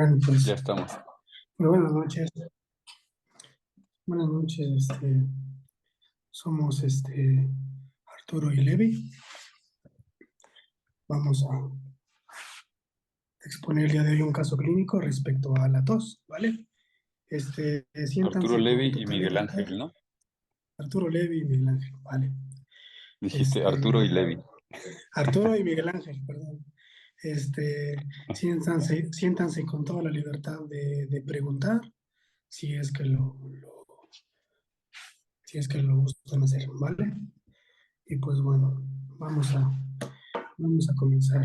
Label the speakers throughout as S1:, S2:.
S1: Bueno, pues,
S2: Ya estamos.
S1: muy buenas noches. Buenas noches, somos Arturo y Levi. Vamos a exponer el día de hoy un caso clínico respecto a la tos, ¿vale?
S2: Arturo
S1: Siéntanse con
S2: Levi y
S1: total
S2: Miguel
S1: libertad.
S2: Ángel, ¿no?
S1: Arturo, Levi y Miguel Ángel, ¿vale?
S2: Dijiste Arturo y
S1: Este,
S2: Levi.
S1: Arturo y Miguel Ángel, perdón. Siéntanse con toda la libertad de preguntar si es que si es que lo gustan hacer, ¿vale? Y pues bueno, vamos a comenzar.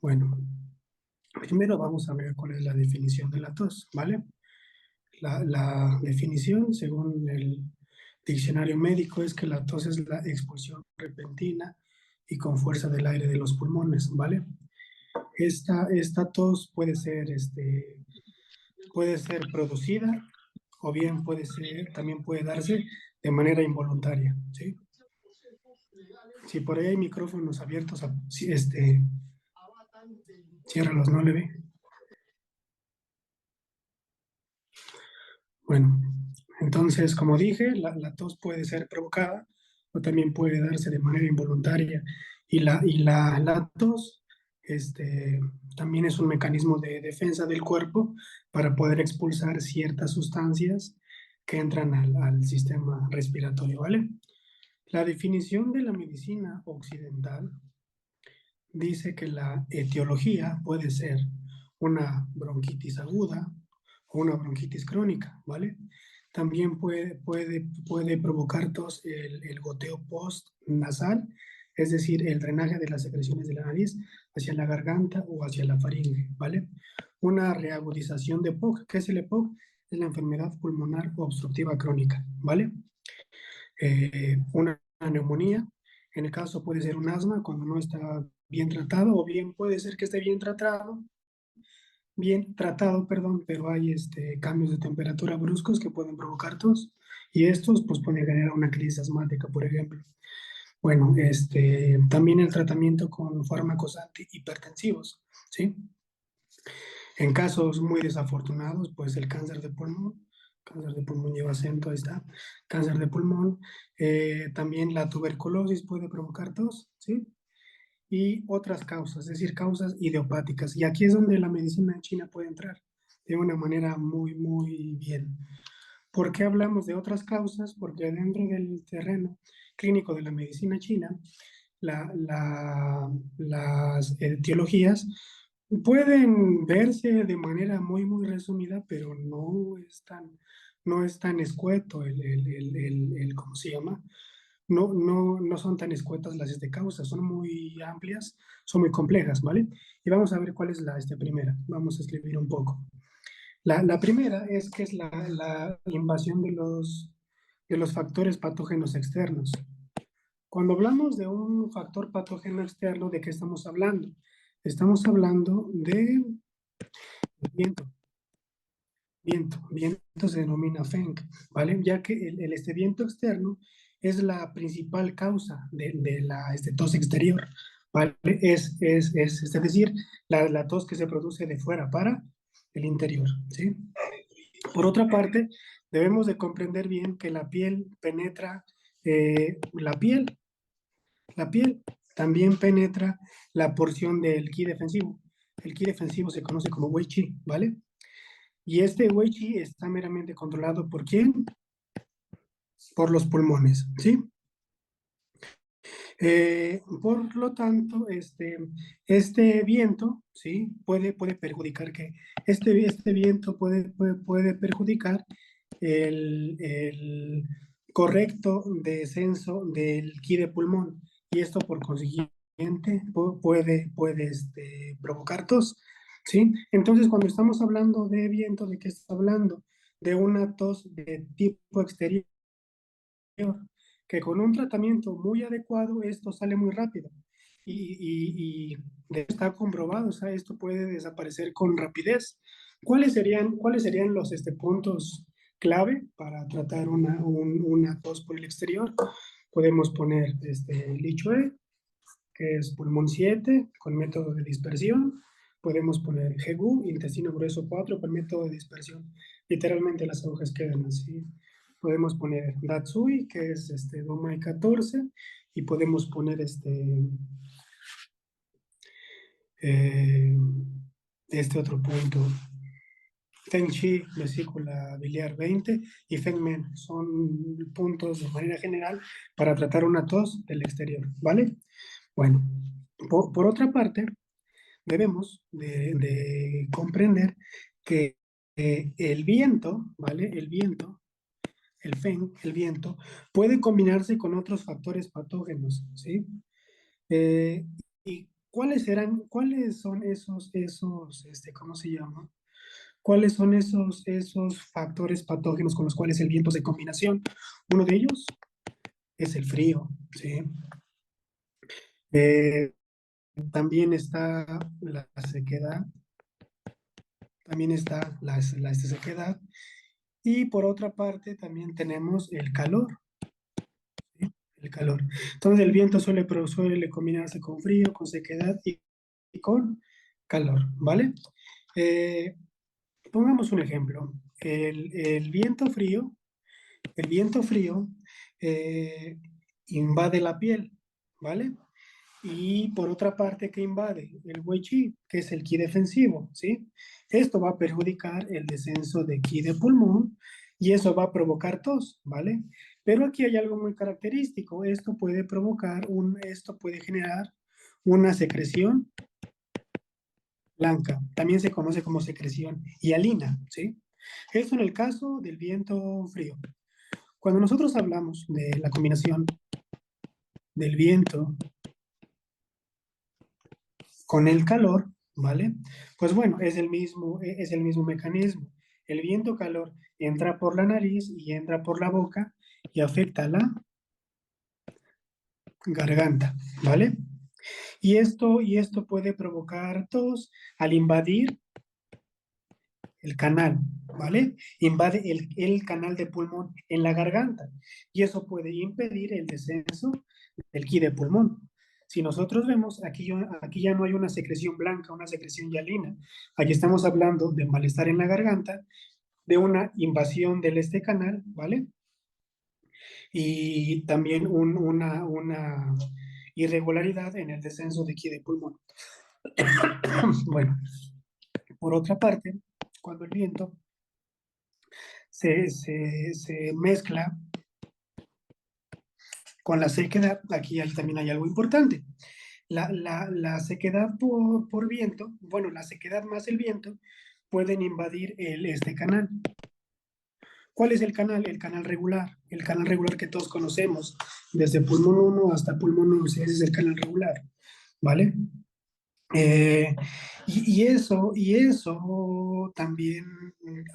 S1: Bueno, primero vamos a ver cuál es la definición de la tos, ¿vale? La definición, según el diccionario médico, es que la tos es la expulsión repentina y con fuerza del aire de los pulmones, ¿vale? Esta tos puede ser producida o bien también puede darse de manera involuntaria, ¿sí? Si por ahí hay micrófonos abiertos, ciérralos, ¿no, le ve? Bueno, entonces, como dije, la tos puede ser provocada o también puede darse de manera involuntaria. La tos también es un mecanismo de defensa del cuerpo para poder expulsar ciertas sustancias que entran al sistema respiratorio, ¿vale? La definición de la medicina occidental dice que la etiología puede ser una bronquitis aguda o una bronquitis crónica, ¿vale? También puede provocar tos el goteo postnasal, es decir, el drenaje de las secreciones de la nariz hacia la garganta o hacia la faringe, ¿vale? Una reagudización de POC. ¿Qué es el EPOC? Es la enfermedad pulmonar obstructiva crónica, ¿vale? Una neumonía, en el caso puede ser un asma cuando no está bien tratado, o bien puede ser que esté bien tratado, perdón, pero hay cambios de temperatura bruscos que pueden provocar tos, y estos pues pueden generar una crisis asmática, por ejemplo. Bueno, también el tratamiento con fármacos antihipertensivos, ¿sí? En casos muy desafortunados, pues el cáncer de pulmón lleva acento, ahí está, cáncer de pulmón, también la tuberculosis puede provocar tos, ¿sí? Y otras causas, es decir, causas idiopáticas. Y aquí es donde la medicina china puede entrar de una manera muy, muy bien. ¿Por qué hablamos de otras causas? Porque dentro del terreno clínico de la medicina china, las etiologías pueden verse de manera muy, muy resumida, pero no es tan escueto ¿cómo se llama? No son tan escuetas las causas, son muy amplias, son muy complejas, ¿vale? Y vamos a ver cuál es la primera. Vamos a escribir un poco. La primera es que es la invasión de los factores patógenos externos. Cuando hablamos de un factor patógeno externo, ¿de qué estamos hablando? Estamos hablando de viento. Viento se denomina Feng, ¿vale? Ya que este viento externo es la principal causa de la tos exterior, ¿vale? Es decir, la tos que se produce de fuera para el interior, ¿sí? Por otra parte, debemos de comprender bien que la piel penetra, la piel también penetra la porción del ki defensivo. El ki defensivo se conoce como Wei Qi, ¿vale? Y este Wei Qi está meramente controlado ¿por quién? Por los pulmones, ¿sí? Por lo tanto, este viento, ¿sí? Puede perjudicar que este viento puede perjudicar el correcto descenso del ki de pulmón, y esto por consiguiente puede provocar tos, ¿sí? Entonces, cuando estamos hablando de viento, ¿de qué está hablando? De una tos de tipo exterior, que con un tratamiento muy adecuado esto sale muy rápido y está comprobado, o sea, esto puede desaparecer con rapidez. ¿Cuáles serían los puntos clave para tratar una tos por el exterior? Podemos poner el Lichue, que es pulmón 7 con método de dispersión. podemos poner GU, intestino grueso 4, por método de dispersión. Literalmente las agujas quedan así. Podemos poner Datsui, que es Domai 14, y podemos poner este otro punto. Feng Shi, vesícula biliar 20, y Feng Men son puntos de manera general para tratar una tos del exterior, ¿vale? Bueno, por otra parte, debemos de comprender que el viento, ¿vale? El viento, el Feng, el viento, puede combinarse con otros factores patógenos, ¿sí? ¿Y cuáles son ¿cómo se llama? ¿Cuáles son esos factores patógenos con los cuales el viento se combinación? Uno de ellos es el frío, ¿sí? Eh, también está la sequedad, también está la sequedad, y por otra parte también tenemos el calor, ¿sí? El calor. Entonces el viento suele combinarse con frío, con sequedad y con calor, ¿vale? Eh, pongamos un ejemplo. El viento frío El viento frío eh, invade la piel, ¿vale? Y por otra parte, ¿qué invade? El Wei Qi, que es el Qi defensivo, ¿sí? Esto va a perjudicar el descenso de Qi de pulmón y eso va a provocar tos, ¿vale? Pero aquí hay algo muy característico. Esto puede generar una secreción blanca. También se conoce como secreción hialina, ¿sí? Esto en el caso del viento frío. Cuando nosotros hablamos de la combinación del viento con el calor, ¿vale? Pues bueno, es el mismo mecanismo. El viento-calor entra por la nariz y entra por la boca y afecta la garganta, ¿vale? Y esto puede provocar tos al invadir el canal, ¿vale? Invade el canal de pulmón en la garganta y eso puede impedir el descenso del ki de pulmón. Si nosotros vemos, aquí ya no hay una secreción blanca, una secreción hialina. Aquí estamos hablando de malestar en la garganta, de una invasión del este canal, ¿vale? Y también una irregularidad en el descenso de ki de pulmón. Bueno, por otra parte, cuando el viento se mezcla con la sequedad, aquí también hay algo importante. La sequedad por viento, bueno, la sequedad más el viento, pueden invadir este canal. ¿Cuál es el canal? El canal regular. El canal regular que todos conocemos, desde pulmón 1 hasta pulmón 11, ese es el canal regular, ¿vale? Eh, y eso también,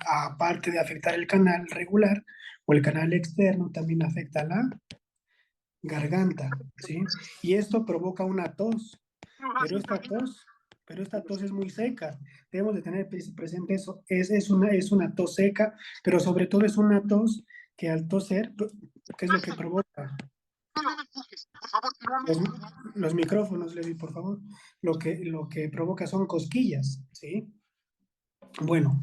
S1: aparte de afectar el canal regular o el canal externo, también afecta la garganta, ¿sí? Y esto provoca una tos, pero esta tos, pero esta tos es muy seca. Debemos de tener presente eso. Es una tos seca, pero sobre todo es una tos que al toser, ¿qué es lo que provoca? Los, los micrófonos, Levi, por favor. Lo que provoca son cosquillas, ¿sí? Bueno,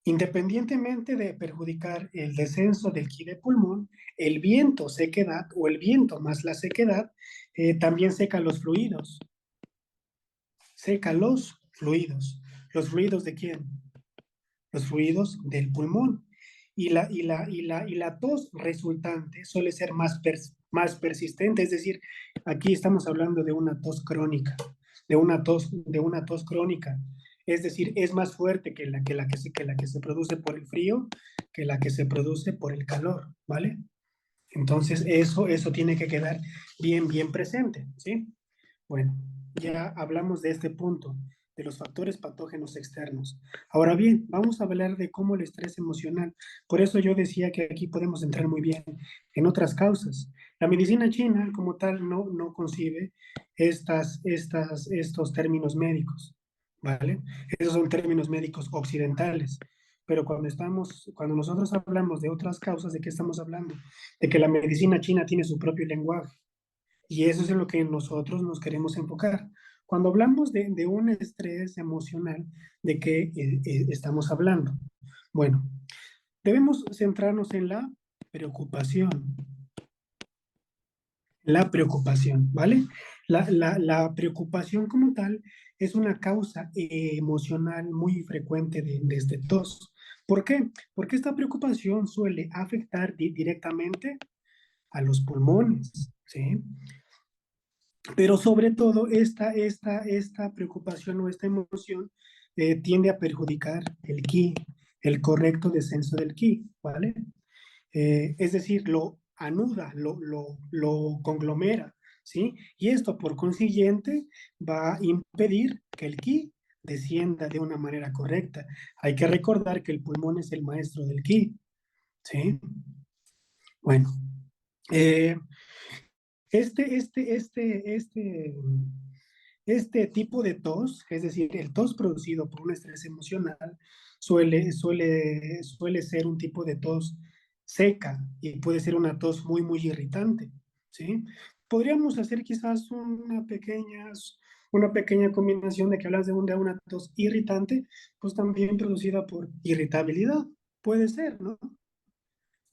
S1: independientemente de perjudicar el descenso del ki de pulmón, el viento sequedad o el viento más la sequedad también seca los fluidos. Seca los fluidos. ¿Los fluidos de quién? Los fluidos del pulmón. Y la tos resultante suele ser más persistente, es decir, aquí estamos hablando de una tos crónica, de una tos crónica. Es decir, es más fuerte que la que se produce por el frío, que la que se produce por el calor, ¿vale? Entonces, eso tiene que quedar bien, bien presente, ¿sí? Bueno, ya hablamos de este punto, de los factores patógenos externos. Ahora bien, vamos a hablar de cómo el estrés emocional. Por eso yo decía que aquí podemos entrar muy bien en otras causas. La medicina china, como tal, no concibe estos términos médicos, ¿vale? Esos son términos médicos occidentales. Pero cuando nosotros hablamos de otras causas, ¿de qué estamos hablando? De que la medicina china tiene su propio lenguaje y eso es en lo que nosotros nos queremos enfocar. Cuando hablamos de un estrés emocional, ¿de qué estamos hablando? Bueno, debemos centrarnos en la preocupación. La preocupación, ¿vale? La preocupación como tal es una causa emocional muy frecuente de este tos. ¿Por qué? Porque esta preocupación suele afectar directamente a los pulmones, ¿sí? Pero sobre todo esta preocupación o esta emoción tiende a perjudicar el ki, el correcto descenso del ki, ¿vale? Es decir, lo anuda, lo conglomera, ¿sí? Y esto, por consiguiente, va a impedir que el ki descienda de una manera correcta. Hay que recordar que el pulmón es el maestro del ki, ¿sí? Bueno, eh, este, este, este, este, este tipo de tos, es decir, el tos producido por un estrés emocional, suele ser un tipo de tos seca y puede ser una tos muy, muy irritante, ¿sí? Podríamos hacer quizás una pequeña combinación de que hablas de una tos irritante, pues también producida por irritabilidad, puede ser, ¿no?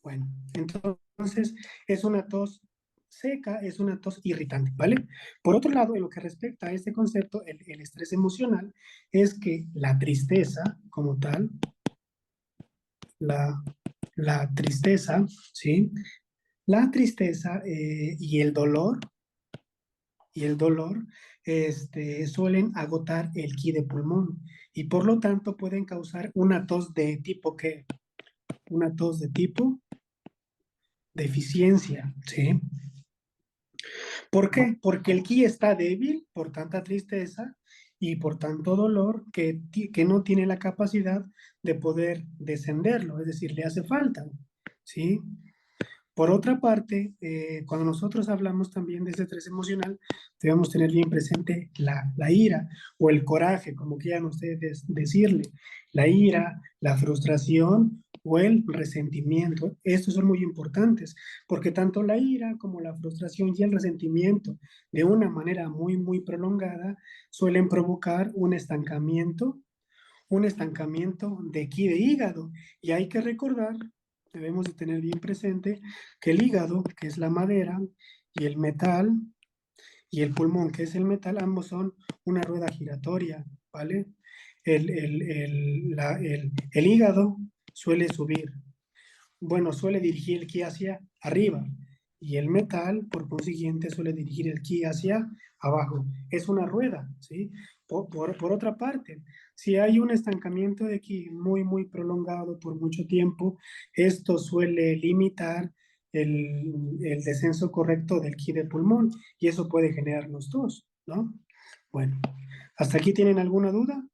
S1: Bueno, entonces es una tos seca, es una tos irritante, ¿vale? Por otro lado, en lo que respecta a este concepto, el estrés emocional, es que la tristeza como tal, la, la tristeza, ¿sí? La tristeza y el dolor suelen agotar el ki de pulmón y por lo tanto pueden causar una tos de tipo ¿qué? Una tos de tipo deficiencia, ¿sí? ¿Por qué? Porque el ki está débil por tanta tristeza y por tanto dolor que no tiene la capacidad de poder descenderlo, es decir, le hace falta, ¿sí? Por otra parte, cuando nosotros hablamos también de ese estrés emocional, debemos tener bien presente la ira o el coraje, como quieran ustedes decirle, la ira, la frustración o el resentimiento. Estos son muy importantes, porque tanto la ira como la frustración y el resentimiento, de una manera muy, muy prolongada, suelen provocar un estancamiento de ki de hígado. Y hay que recordar, debemos de tener bien presente que el hígado, que es la madera, y el metal, y el pulmón, que es el metal, ambos son una rueda giratoria, ¿vale? El hígado suele subir, bueno, suele dirigir el ki hacia arriba y el metal, por consiguiente, suele dirigir el ki hacia abajo. Es una rueda, ¿sí? Por otra parte, si hay un estancamiento de ki muy, muy prolongado por mucho tiempo, esto suele limitar el descenso correcto del ki de pulmón y eso puede generarnos tos, ¿no? Bueno, ¿hasta aquí tienen alguna duda?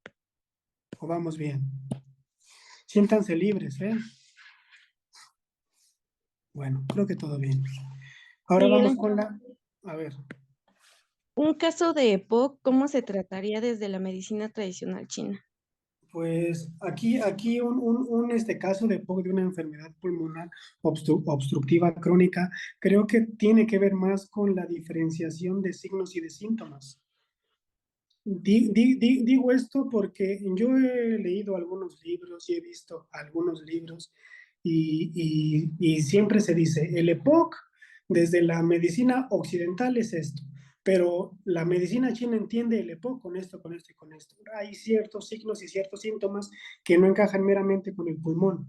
S1: ¿O vamos bien? Siéntanse libres, ¿eh? Bueno, creo que todo bien. Ahora vamos
S3: Miguel,
S1: con a ver,
S3: un caso de EPOC, ¿cómo se trataría desde la medicina tradicional china?
S1: pues aquí un caso de una enfermedad pulmonar obstructiva crónica, creo que tiene que ver más con la diferenciación de signos y de síntomas. Digo esto porque yo he leído algunos libros y he visto algunos libros y siempre se dice, el EPOC desde la medicina occidental es esto, pero la medicina china entiende el EPOC con esto, con esto y con esto. Hay ciertos signos y ciertos síntomas que no encajan meramente con el pulmón,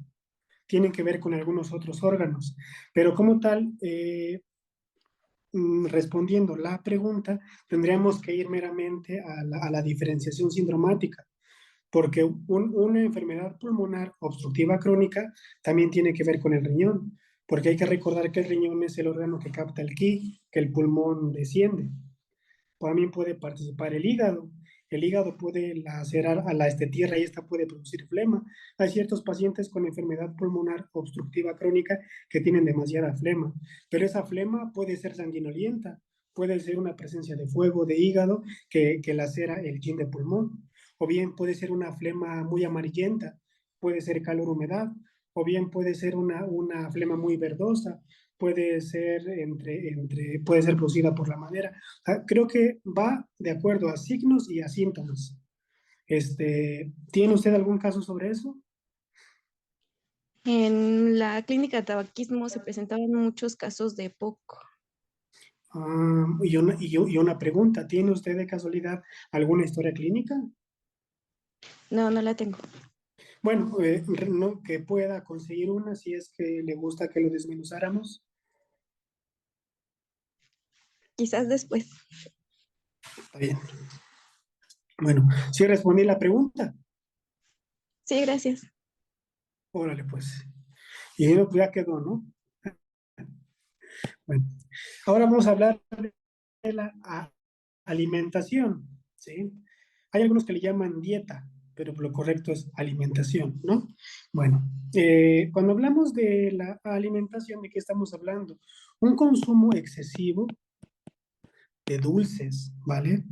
S1: tienen que ver con algunos otros órganos, pero como tal, respondiendo la pregunta, tendríamos que ir meramente a la diferenciación sindromática, porque una enfermedad pulmonar obstructiva crónica también tiene que ver con el riñón, porque hay que recordar que el riñón es el órgano que capta el ki, que el pulmón desciende. También puede participar el hígado. El hígado puede lacerar a la tierra y esta puede producir flema. Hay ciertos pacientes con enfermedad pulmonar obstructiva crónica que tienen demasiada flema, pero esa flema puede ser sanguinolienta, puede ser una presencia de fuego de hígado que lacera el yin de pulmón, o bien puede ser una flema muy amarillenta, puede ser calor humedad, o bien puede ser una flema muy verdosa, puede ser puede ser producida por la madera. O sea, creo que va de acuerdo a signos y a síntomas. ¿Tiene usted algún caso sobre eso?
S3: En la clínica de tabaquismo se presentaban muchos casos de EPOC.
S1: Y una pregunta, ¿tiene usted de casualidad alguna historia clínica?
S3: No, no la tengo.
S1: Bueno, no, que pueda conseguir una si es que le gusta que lo desmenuzáramos.
S3: Quizás después.
S1: Está bien. Bueno, sí respondí la pregunta.
S3: Sí, gracias.
S1: Órale, pues. Y no, pues ya quedó, ¿no? Bueno, ahora vamos a hablar de la alimentación, ¿sí? Hay algunos que le llaman dieta, pero lo correcto es alimentación, ¿no? Bueno, cuando hablamos de la alimentación, ¿de qué estamos hablando? Un consumo excesivo de dulces, ¿vale?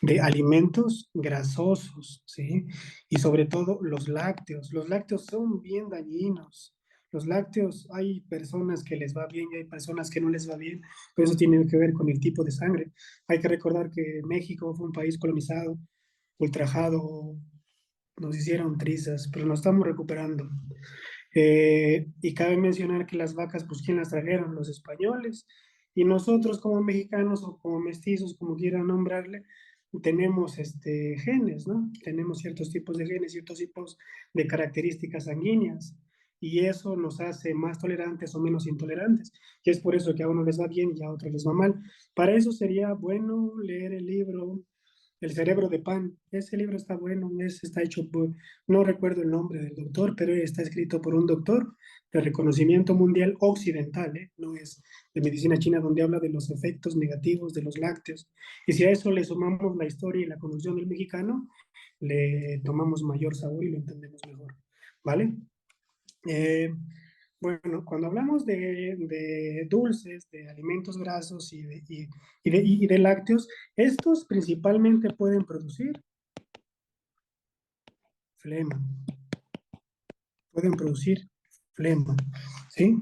S1: De alimentos grasosos, ¿sí? Y sobre todo los lácteos. Los lácteos son bien dañinos. Los lácteos, hay personas que les va bien y hay personas que no les va bien, pero eso tiene que ver con el tipo de sangre. Hay que recordar que México fue un país colonizado, ultrajado, nos hicieron trizas, pero nos estamos recuperando. Y cabe mencionar que las vacas, pues, ¿quién las trajeron? Los españoles. Y nosotros como mexicanos o como mestizos, como quieran nombrarle, tenemos genes, ¿no? Tenemos ciertos tipos de genes, ciertos tipos de características sanguíneas. Y eso nos hace más tolerantes o menos intolerantes. Y es por eso que a uno les va bien y a otros les va mal. Para eso sería bueno leer el libro El cerebro de pan. Ese libro está bueno, está hecho por, no recuerdo el nombre del doctor, pero está escrito por un doctor de reconocimiento mundial occidental, ¿eh? No es de medicina china, donde habla de los efectos negativos de los lácteos. Y si a eso le sumamos la historia y la conducción del mexicano, le tomamos mayor sabor y lo entendemos mejor, ¿vale? Eh, bueno, cuando hablamos de dulces, de alimentos grasos y de lácteos, estos principalmente pueden producir flema, pueden producir flema, ¿sí?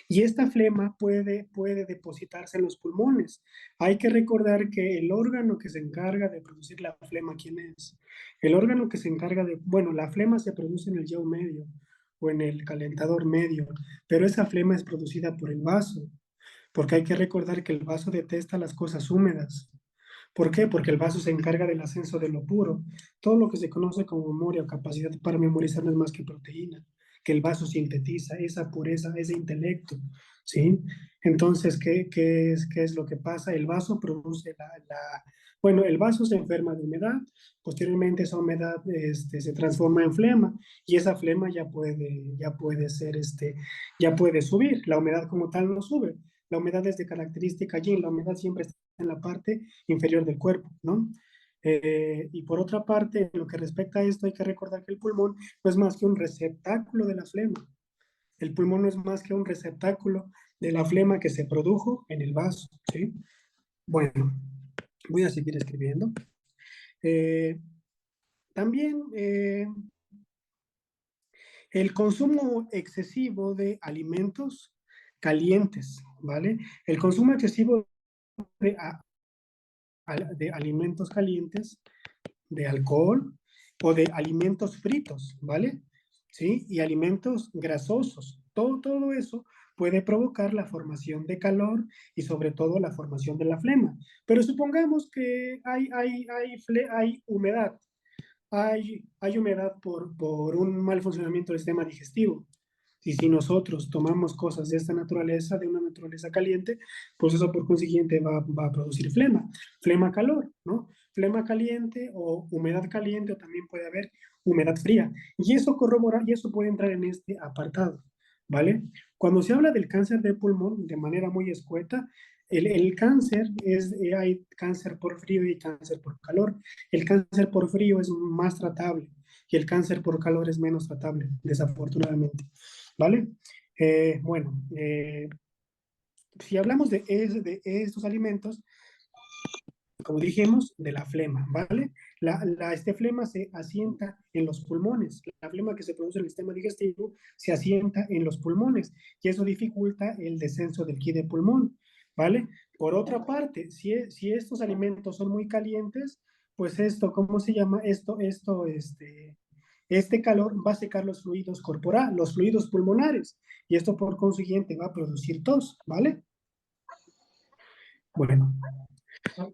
S1: Y esta flema puede depositarse en los pulmones. Hay que recordar que el órgano que se encarga de producir la flema, ¿quién es? El órgano que se encarga bueno, la flema se produce en el yeo medio o en el calentador medio, pero esa flema es producida por el vaso, porque hay que recordar que el vaso detesta las cosas húmedas. ¿Por qué? Porque el vaso se encarga del ascenso de lo puro. Todo lo que se conoce como memoria o capacidad para memorizar no es más que proteína, que el vaso sintetiza, esa pureza, ese intelecto, ¿sí? Entonces, ¿qué es lo que pasa? El vaso produce bueno, el vaso se enferma de humedad, posteriormente esa humedad se transforma en flema y esa flema ya puede ser, ya puede subir. La humedad como tal no sube. La humedad es de característica yin, la humedad siempre está en la parte inferior del cuerpo, ¿no? Y por otra parte, en lo que respecta a esto, hay que recordar que el pulmón no es más que un receptáculo de la flema. El pulmón no es más que un receptáculo de la flema que se produjo en el vaso, ¿sí? Bueno, voy a seguir escribiendo. Eh, también el consumo excesivo de alimentos calientes, ¿vale? El consumo excesivo de alimentos calientes, de alcohol o de alimentos fritos, ¿vale? ¿Sí? Y alimentos grasosos. Todo eso puede provocar la formación de calor y sobre todo la formación de la flema. Pero supongamos que hay humedad, hay humedad por un mal funcionamiento del sistema digestivo. Y si nosotros tomamos cosas de esta naturaleza, de una naturaleza caliente, pues eso por consiguiente va a producir flema, flema-calor, ¿no? Flema caliente o humedad caliente, o también puede haber humedad fría. Y eso corrobora, y eso puede entrar en este apartado, ¿vale? Cuando se habla del cáncer de pulmón, de manera muy escueta, el cáncer hay cáncer por frío y cáncer por calor. El cáncer por frío es más tratable y el cáncer por calor es menos tratable, desafortunadamente. ¿Vale? Bueno, si hablamos de estos alimentos, como dijimos, de la flema, ¿vale? Este flema se asienta en los pulmones. La flema que se produce en el sistema digestivo se asienta en los pulmones y eso dificulta el descenso del ki de pulmón, ¿vale? Por otra parte, si estos alimentos son muy calientes, pues esto, ¿cómo se llama? Este calor va a secar los fluidos corporales, los fluidos pulmonares, y esto por consiguiente va a producir tos, ¿vale? Bueno,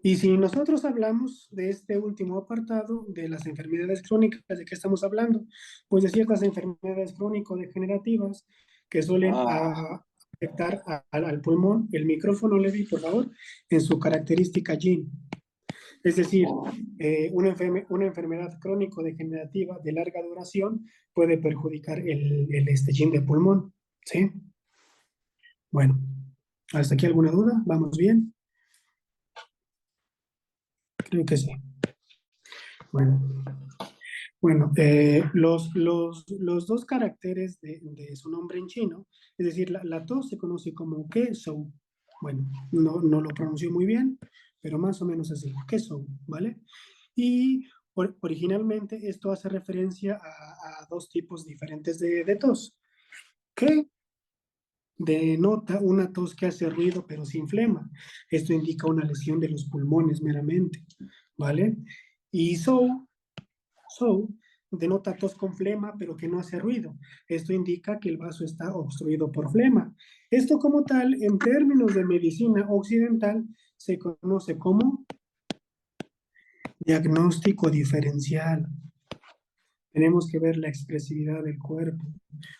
S1: y si nosotros hablamos de este último apartado, de las enfermedades crónicas, ¿de qué estamos hablando? Pues de ciertas enfermedades crónico-degenerativas que suelen afectar al pulmón. El micrófono, Levi, por favor, en su característica gene. Es decir, una enfermedad crónico-degenerativa de larga duración puede perjudicar el gene de pulmón, ¿sí? Bueno, ¿hasta aquí alguna duda? ¿Vamos bien? Creo que sí. Bueno, los dos caracteres de su nombre en chino, es decir, la tos se conoce como queso. Bueno, no lo pronuncio muy bien, pero más o menos así, queso, ¿vale? Y originalmente esto hace referencia a dos tipos diferentes de tos, que denota una tos que hace ruido pero sin flema. Esto indica una lesión de los pulmones meramente, ¿vale? Y so denota tos con flema, pero que no hace ruido. Esto indica que el vaso está obstruido por flema. Esto como tal, en términos de medicina occidental, se conoce como diagnóstico diferencial. Tenemos que ver la expresividad del cuerpo,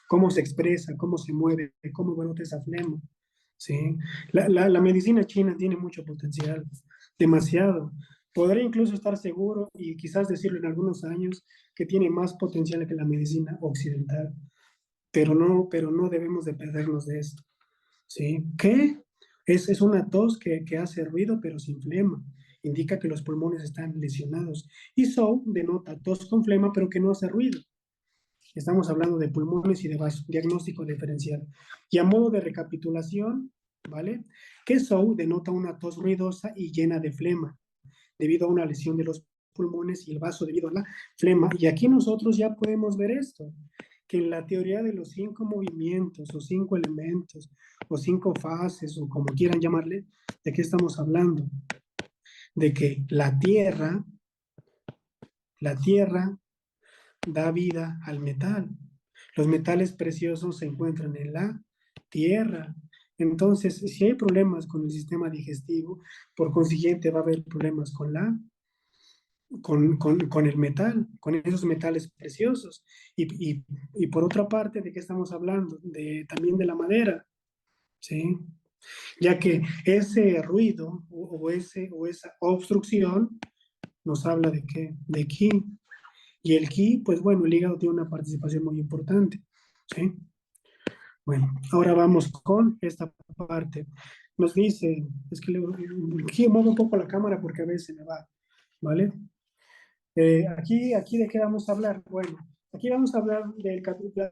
S1: cómo se expresa, cómo se mueve, cómo brota esa flema. ¿Sí? La medicina china tiene mucho potencial, demasiado. Podría incluso estar seguro y quizás decirlo en algunos años que tiene más potencial que la medicina occidental, pero no debemos de perdernos de esto. ¿Sí? ¿Qué? Es una tos que hace ruido pero sin flema. Indica que los pulmones están lesionados. Y so denota tos con flema pero que no hace ruido. Estamos hablando de pulmones y de vaso, diagnóstico diferencial. Y a modo de recapitulación, ¿vale? Que so denota una tos ruidosa y llena de flema, debido a una lesión de los pulmones y el vaso debido a la flema. Y aquí nosotros ya podemos ver esto, que en la teoría de los 5 movimientos o 5 elementos o 5 fases o como quieran llamarle, ¿de qué estamos hablando? De que la tierra da vida al metal. Los metales preciosos se encuentran en la tierra. Entonces, si hay problemas con el sistema digestivo, por consiguiente va a haber problemas con el metal, con esos metales preciosos. Y por otra parte, ¿de qué estamos hablando? También de la madera, ¿sí? Ya que ese ruido o esa obstrucción nos habla de qué, de ki. Y el ki, pues bueno, el hígado tiene una participación muy importante, ¿sí? Bueno, ahora vamos con esta parte. Nos dice, es que aquí muevo un poco la cámara porque a veces me va, ¿vale? Aquí de qué vamos a hablar. Bueno, aquí vamos a hablar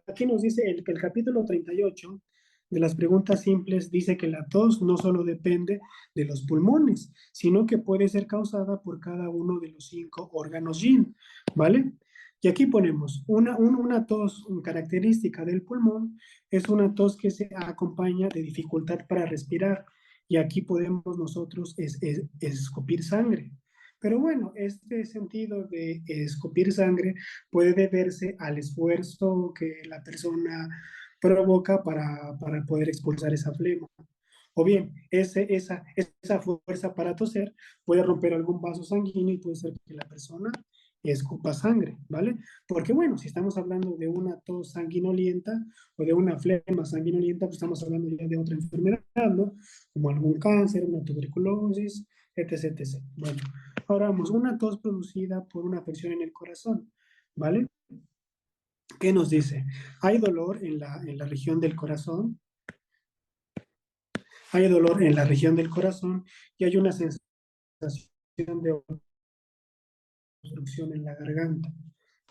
S1: aquí nos dice el capítulo 38 de las preguntas simples, dice que la tos no solo depende de los pulmones, sino que puede ser causada por cada uno de los 5 órganos yin, ¿vale? Y aquí ponemos una tos característica del pulmón, es una tos que se acompaña de dificultad para respirar, y aquí podemos nosotros escupir sangre. Pero bueno, este sentido de escupir sangre puede deberse al esfuerzo que la persona provoca para poder expulsar esa flema. O bien, esa fuerza para toser puede romper algún vaso sanguíneo y puede ser que la persona escupa sangre, ¿vale? Porque bueno, si estamos hablando de una tos sanguinolienta o de una flema sanguinolienta, pues estamos hablando ya de otra enfermedad, ¿no? Como algún cáncer, una tuberculosis, etc, etc. Bueno, ahora vamos, una tos producida por una afección en el corazón, ¿vale? ¿Qué nos dice? Hay dolor en la región del corazón, hay dolor en la región del corazón y hay una sensación de obstrucción en la garganta.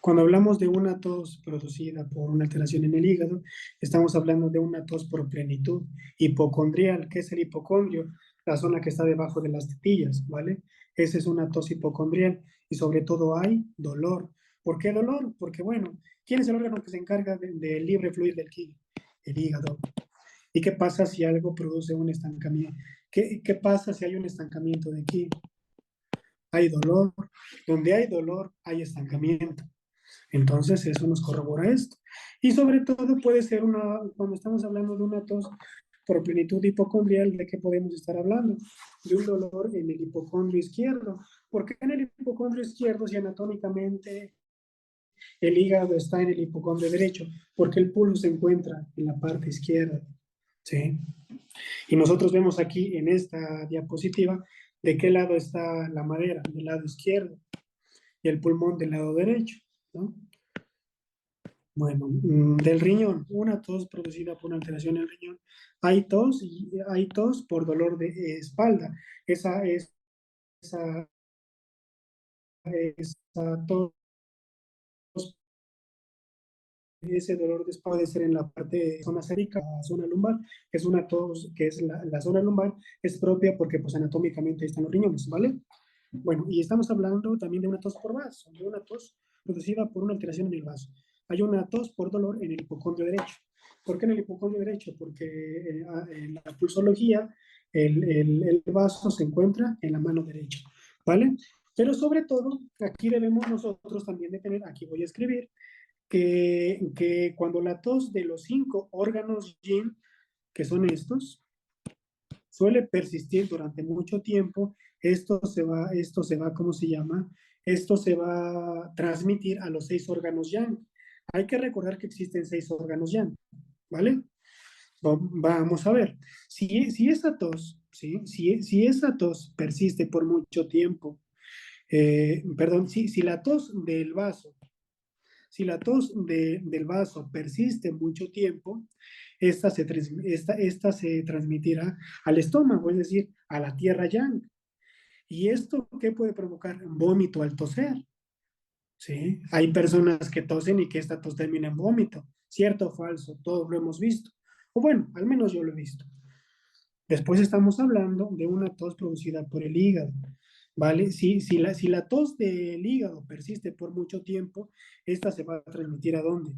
S1: Cuando hablamos de una tos producida por una alteración en el hígado, estamos hablando de una tos por plenitud hipocondrial. ¿Qué es el hipocondrio? La zona que está debajo de las tetillas, ¿vale? Esa es una tos hipocondrial. y sobre todo hay dolor. ¿Por qué dolor? Porque, bueno, ¿quién es el órgano que se encarga del libre fluir del ki? El hígado. ¿Y qué pasa si algo produce un estancamiento? ¿Qué pasa si hay un estancamiento de ki? Hay dolor. Donde hay dolor, hay estancamiento. Entonces, eso nos corrobora esto. Y sobre todo puede ser cuando estamos hablando de una tos por plenitud hipocondrial, ¿de qué podemos estar hablando? De un dolor en el hipocondrio izquierdo. ¿Por qué en el hipocondrio izquierdo si anatómicamente el hígado está en el hipocondrio derecho? Porque el pulso se encuentra en la parte izquierda. ¿Sí? Y nosotros vemos aquí en esta diapositiva de qué lado está la madera, del lado izquierdo, y el pulmón del lado derecho, ¿no? Bueno, del riñón, una tos producida por una alteración en el riñón. Hay tos por dolor de espalda. Esa, esa tos, ese dolor de espalda puede ser en la parte zona cérica, la zona lumbar, que es una tos, que es la zona lumbar, es propia porque pues anatómicamente ahí están los riñones, ¿vale? Bueno, y estamos hablando también de una tos por vaso, de una tos producida por una alteración en el vaso. Hay una tos por dolor en el hipocondrio derecho. ¿Por qué en el hipocondrio derecho? Porque en la pulsología el vaso se encuentra en la mano derecha, ¿vale? Pero sobre todo, aquí debemos nosotros también de tener, aquí voy a escribir, que cuando la tos de los 5 órganos yin, que son estos, suele persistir durante mucho tiempo, ¿cómo se llama? Esto se va a transmitir a los 6 órganos yang. Hay que recordar que existen 6 órganos yang, ¿vale? Vamos a ver, si esa tos, ¿sí? Si esa tos persiste por mucho tiempo, perdón, si la tos del vaso, si la tos del vaso persiste mucho tiempo, esta se transmitirá al estómago, es decir, a la tierra yang. ¿Y esto qué puede provocar? Vómito al toser. ¿Sí? Hay personas que tosen y que esta tos termina en vómito. ¿Cierto o falso? Todos lo hemos visto. O bueno, al menos yo lo he visto. Después estamos hablando de una tos producida por el hígado. ¿Vale? Si la tos del hígado persiste por mucho tiempo, esta se va a transmitir ¿a dónde?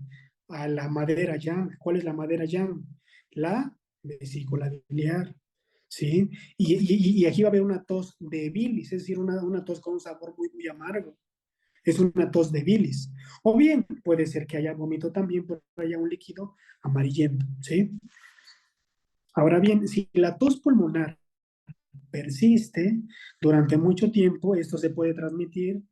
S1: A la madera yang. ¿Cuál es la madera yang? La vesícula biliar. ¿Sí? Y aquí va a haber una tos de bilis, es decir, una tos con un sabor muy, muy amargo. Es una tos de bilis. O bien puede ser que haya vómito también, pero haya un líquido amarillento. ¿Sí? Ahora bien, si la tos pulmonar persiste durante mucho tiempo, esto se puede transmitir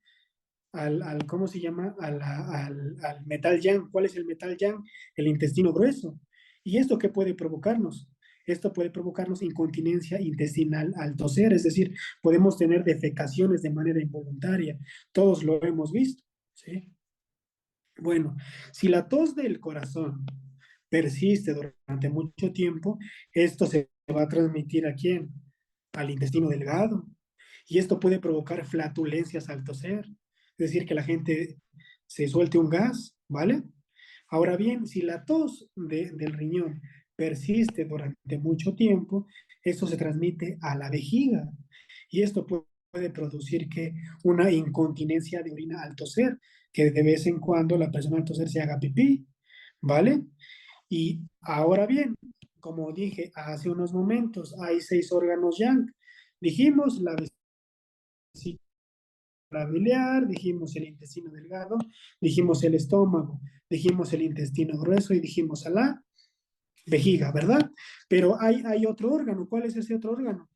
S1: ¿cómo se llama? Al metal yang. ¿Cuál es el metal yang? El intestino grueso. ¿Y esto qué puede provocarnos? Esto puede provocarnos incontinencia intestinal al toser, es decir, podemos tener defecaciones de manera involuntaria. Todos lo hemos visto, ¿sí? Bueno, si la tos del corazón persiste durante mucho tiempo, esto se va a transmitir ¿a quién? Al intestino delgado. Y esto puede provocar flatulencias al toser, es decir, que la gente se suelte un gas, ¿vale? Ahora bien, si la tos del riñón persiste durante mucho tiempo, esto se transmite a la vejiga y esto puede producir que una incontinencia de orina al toser, que de vez en cuando la persona al toser se haga pipí, ¿vale? Y ahora bien, como dije hace unos momentos, hay 6 órganos yang. Dijimos la vesícula biliar, dijimos el intestino delgado, dijimos el estómago, dijimos el intestino grueso y dijimos a la vejiga, ¿verdad? Pero hay otro órgano. ¿Cuál es ese otro órgano?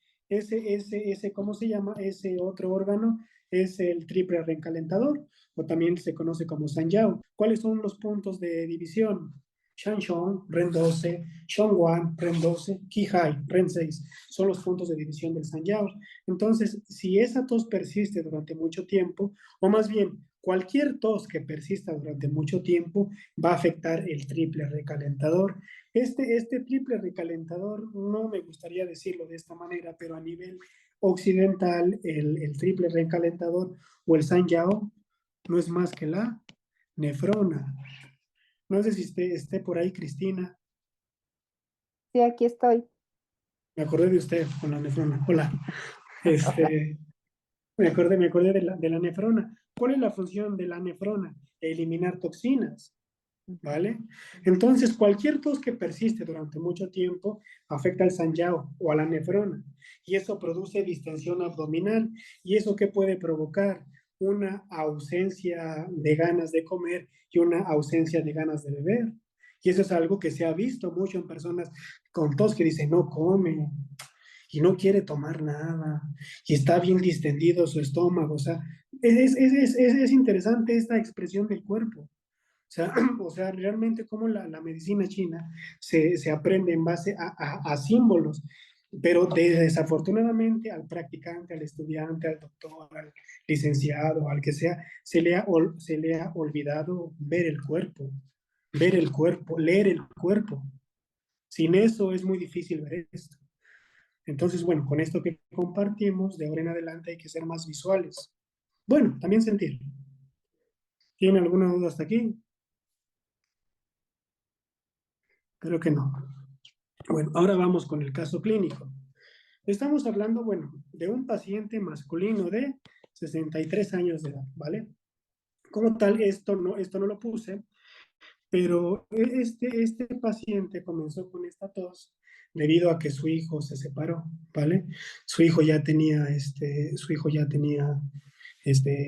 S1: ¿Cómo se llama? Ese otro órgano es el triple reencalentador, o también se conoce como Sanjiao. ¿Cuáles son los puntos de división? Shanshong, REN 12, Shongwan, REN 12, Qihai, REN 6. Son los puntos de división del Sanjiao. Entonces, si esa tos persiste durante mucho tiempo, o más bien, cualquier tos que persista durante mucho tiempo va a afectar el triple recalentador. Este triple recalentador, no me gustaría decirlo de esta manera, pero a nivel occidental, el triple recalentador o el Sanjiao no es más que la nefrona. No sé si esté por ahí, Cristina.
S4: Sí, aquí estoy.
S1: Me acordé de usted con la nefrona. Hola. Este, Me acordé de la nefrona. ¿Cuál es la función de la nefrona? Eliminar toxinas, ¿vale? Entonces, cualquier tos que persiste durante mucho tiempo afecta al Sanjiao o a la nefrona, y eso produce distensión abdominal. ¿Y eso qué puede provocar? Una ausencia de ganas de comer y una ausencia de ganas de beber. Y eso es algo que se ha visto mucho en personas con tos que dicen no comen y no quiere tomar nada y está bien distendido su estómago. O sea, es interesante esta expresión del cuerpo. Sea, o sea, realmente cómo la medicina china se aprende en base a símbolos, pero desafortunadamente al practicante, al estudiante, al doctor, al licenciado, al que sea, se le ha olvidado ver el cuerpo, leer el cuerpo. Sin eso es muy difícil ver esto. Entonces, bueno, con esto que compartimos, de ahora en adelante hay que ser más visuales. Bueno, también sentir. ¿Tiene alguna duda hasta aquí? Creo que no. Bueno, ahora vamos con el caso clínico. Estamos hablando, bueno, de un paciente masculino de 63 años de edad, ¿vale? Como tal, esto no lo puse, pero este paciente comenzó con esta tos debido a que su hijo se separó, ¿vale? Su hijo ya tenía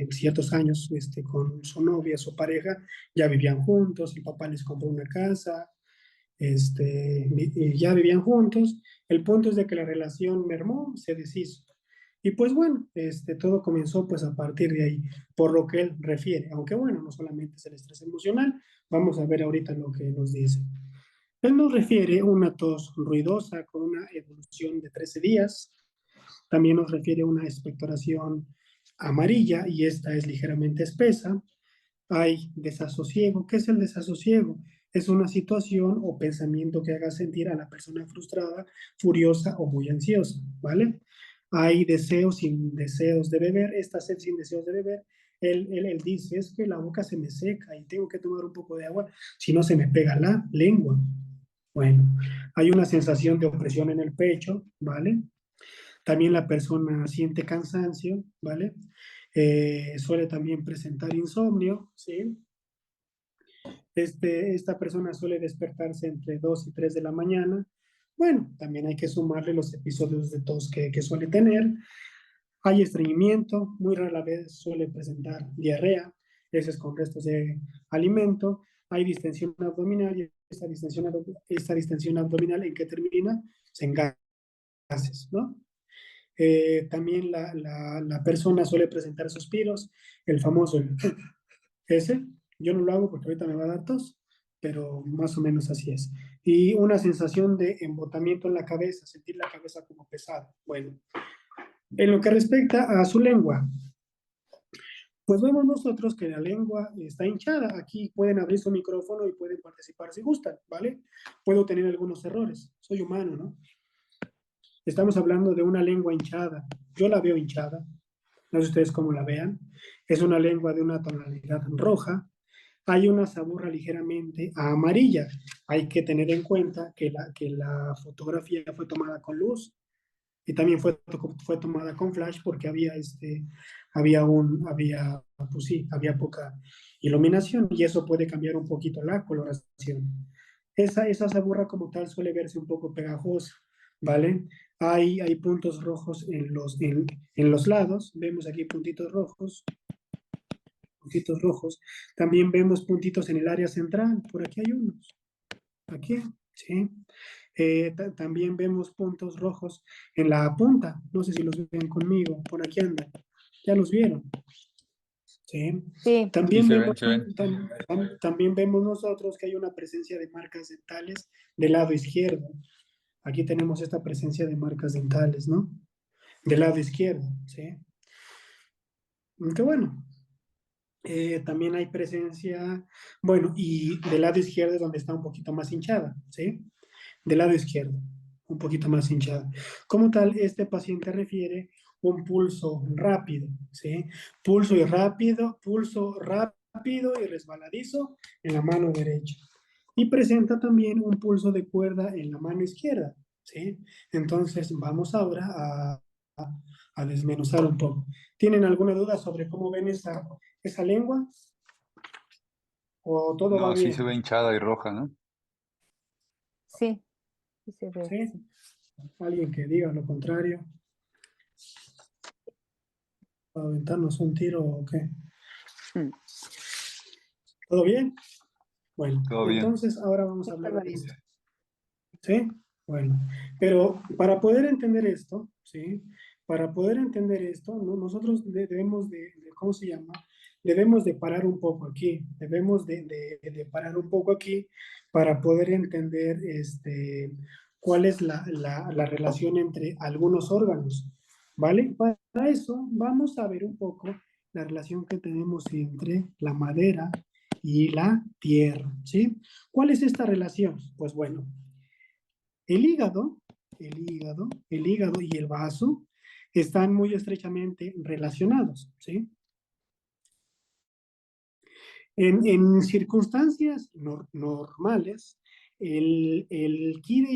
S1: ciertos años con su novia, su pareja, ya vivían juntos, el papá les compró una casa, ya vivían juntos. El punto es de que la relación mermó, se deshizo. Y pues bueno, todo comenzó pues a partir de ahí, por lo que él refiere. Aunque bueno, no solamente es el estrés emocional, vamos a ver ahorita lo que nos dice. Él nos refiere una tos ruidosa con una evolución de 13 días. También nos refiere una expectoración amarilla y esta es ligeramente espesa. Hay desasosiego. ¿Qué es el desasosiego? Es una situación o pensamiento que haga sentir a la persona frustrada, furiosa o muy ansiosa, ¿vale? Hay deseos sin deseos de beber. Esta sed sin deseos de beber, él dice, es que la boca se me seca y tengo que tomar un poco de agua, si no se me pega la lengua. Bueno, hay una sensación de opresión en el pecho, ¿vale? También la persona siente cansancio, ¿vale? Suele también presentar insomnio, ¿sí? Esta persona suele despertarse entre 2 y 3 de la mañana. Bueno, también hay que sumarle los episodios de tos que suele tener. Hay estreñimiento, muy rara vez suele presentar diarrea, ese es con restos de alimento. Hay distensión abdominal y esta distensión abdominal, ¿en qué termina? En gases, ¿no? También la persona suele presentar suspiros, el famoso ese. Yo no lo hago porque ahorita me va a dar tos, pero más o menos así es. Y una sensación de embotamiento en la cabeza, sentir la cabeza como pesada. Bueno, en lo que respecta a su lengua, pues vemos nosotros que la lengua está hinchada. Aquí pueden abrir su micrófono y pueden participar si gustan, ¿vale? Puedo tener algunos errores, soy humano, ¿no? Estamos hablando de una lengua hinchada. Yo la veo hinchada, no sé ustedes cómo la vean. Es una lengua de una tonalidad roja. Hay una saburra ligeramente amarilla. Hay que tener en cuenta que la fotografía fue tomada con luz y también fue tomada con flash porque pues sí, había poca iluminación y eso puede cambiar un poquito la coloración. Esa saburra como tal suele verse un poco pegajosa, ¿vale? Hay puntos rojos en los lados, vemos aquí puntitos rojos, puntitos rojos. También vemos puntitos en el área central, por aquí hay unos, aquí, ¿sí? También vemos puntos rojos en la punta, no sé si los ven conmigo, por aquí andan, ya los vieron, ¿sí?
S4: Sí,
S2: Sí,
S1: También
S2: se
S1: vemos,
S2: ven, se ven.
S1: también vemos nosotros que hay una presencia de marcas dentales del lado izquierdo. Aquí tenemos esta presencia de marcas dentales, ¿no? Del lado izquierdo, ¿sí? Aunque bueno, también hay presencia, bueno, y del lado izquierdo es donde está un poquito más hinchada, ¿sí? Del lado izquierdo, un poquito más hinchada. Como tal, este paciente refiere un pulso rápido, ¿sí? Pulso rápido y resbaladizo en la mano derecha. Y presenta también un pulso de cuerda en la mano izquierda, ¿sí? Entonces, vamos ahora a desmenuzar un poco. ¿Tienen alguna duda sobre cómo ven esa lengua? ¿O todo va
S2: No, sí
S1: bien?
S2: se ve hinchada y roja, ¿no?
S4: Sí, sí se ve.
S1: ¿Sí? ¿Alguien que diga lo contrario? ¿Para aventarnos un tiro o qué?
S4: Mm,
S1: ¿Todo bien? Bueno,
S2: Todo bien.
S1: entonces ahora vamos
S4: sí,
S1: a hablar
S4: todo
S1: de
S4: bien.
S1: esto. ¿Sí? Bueno, pero para poder entender esto, ¿sí? Para poder entender esto, nosotros debemos ¿cómo se llama? Debemos de parar un poco aquí, debemos de parar un poco aquí para poder entender cuál es la relación entre algunos órganos, ¿vale? Para eso vamos a ver un poco la relación que tenemos entre la madera y la tierra, ¿sí? ¿Cuál es esta relación? Pues bueno, el hígado y el vaso están muy estrechamente relacionados, ¿sí? En circunstancias normales, el ki de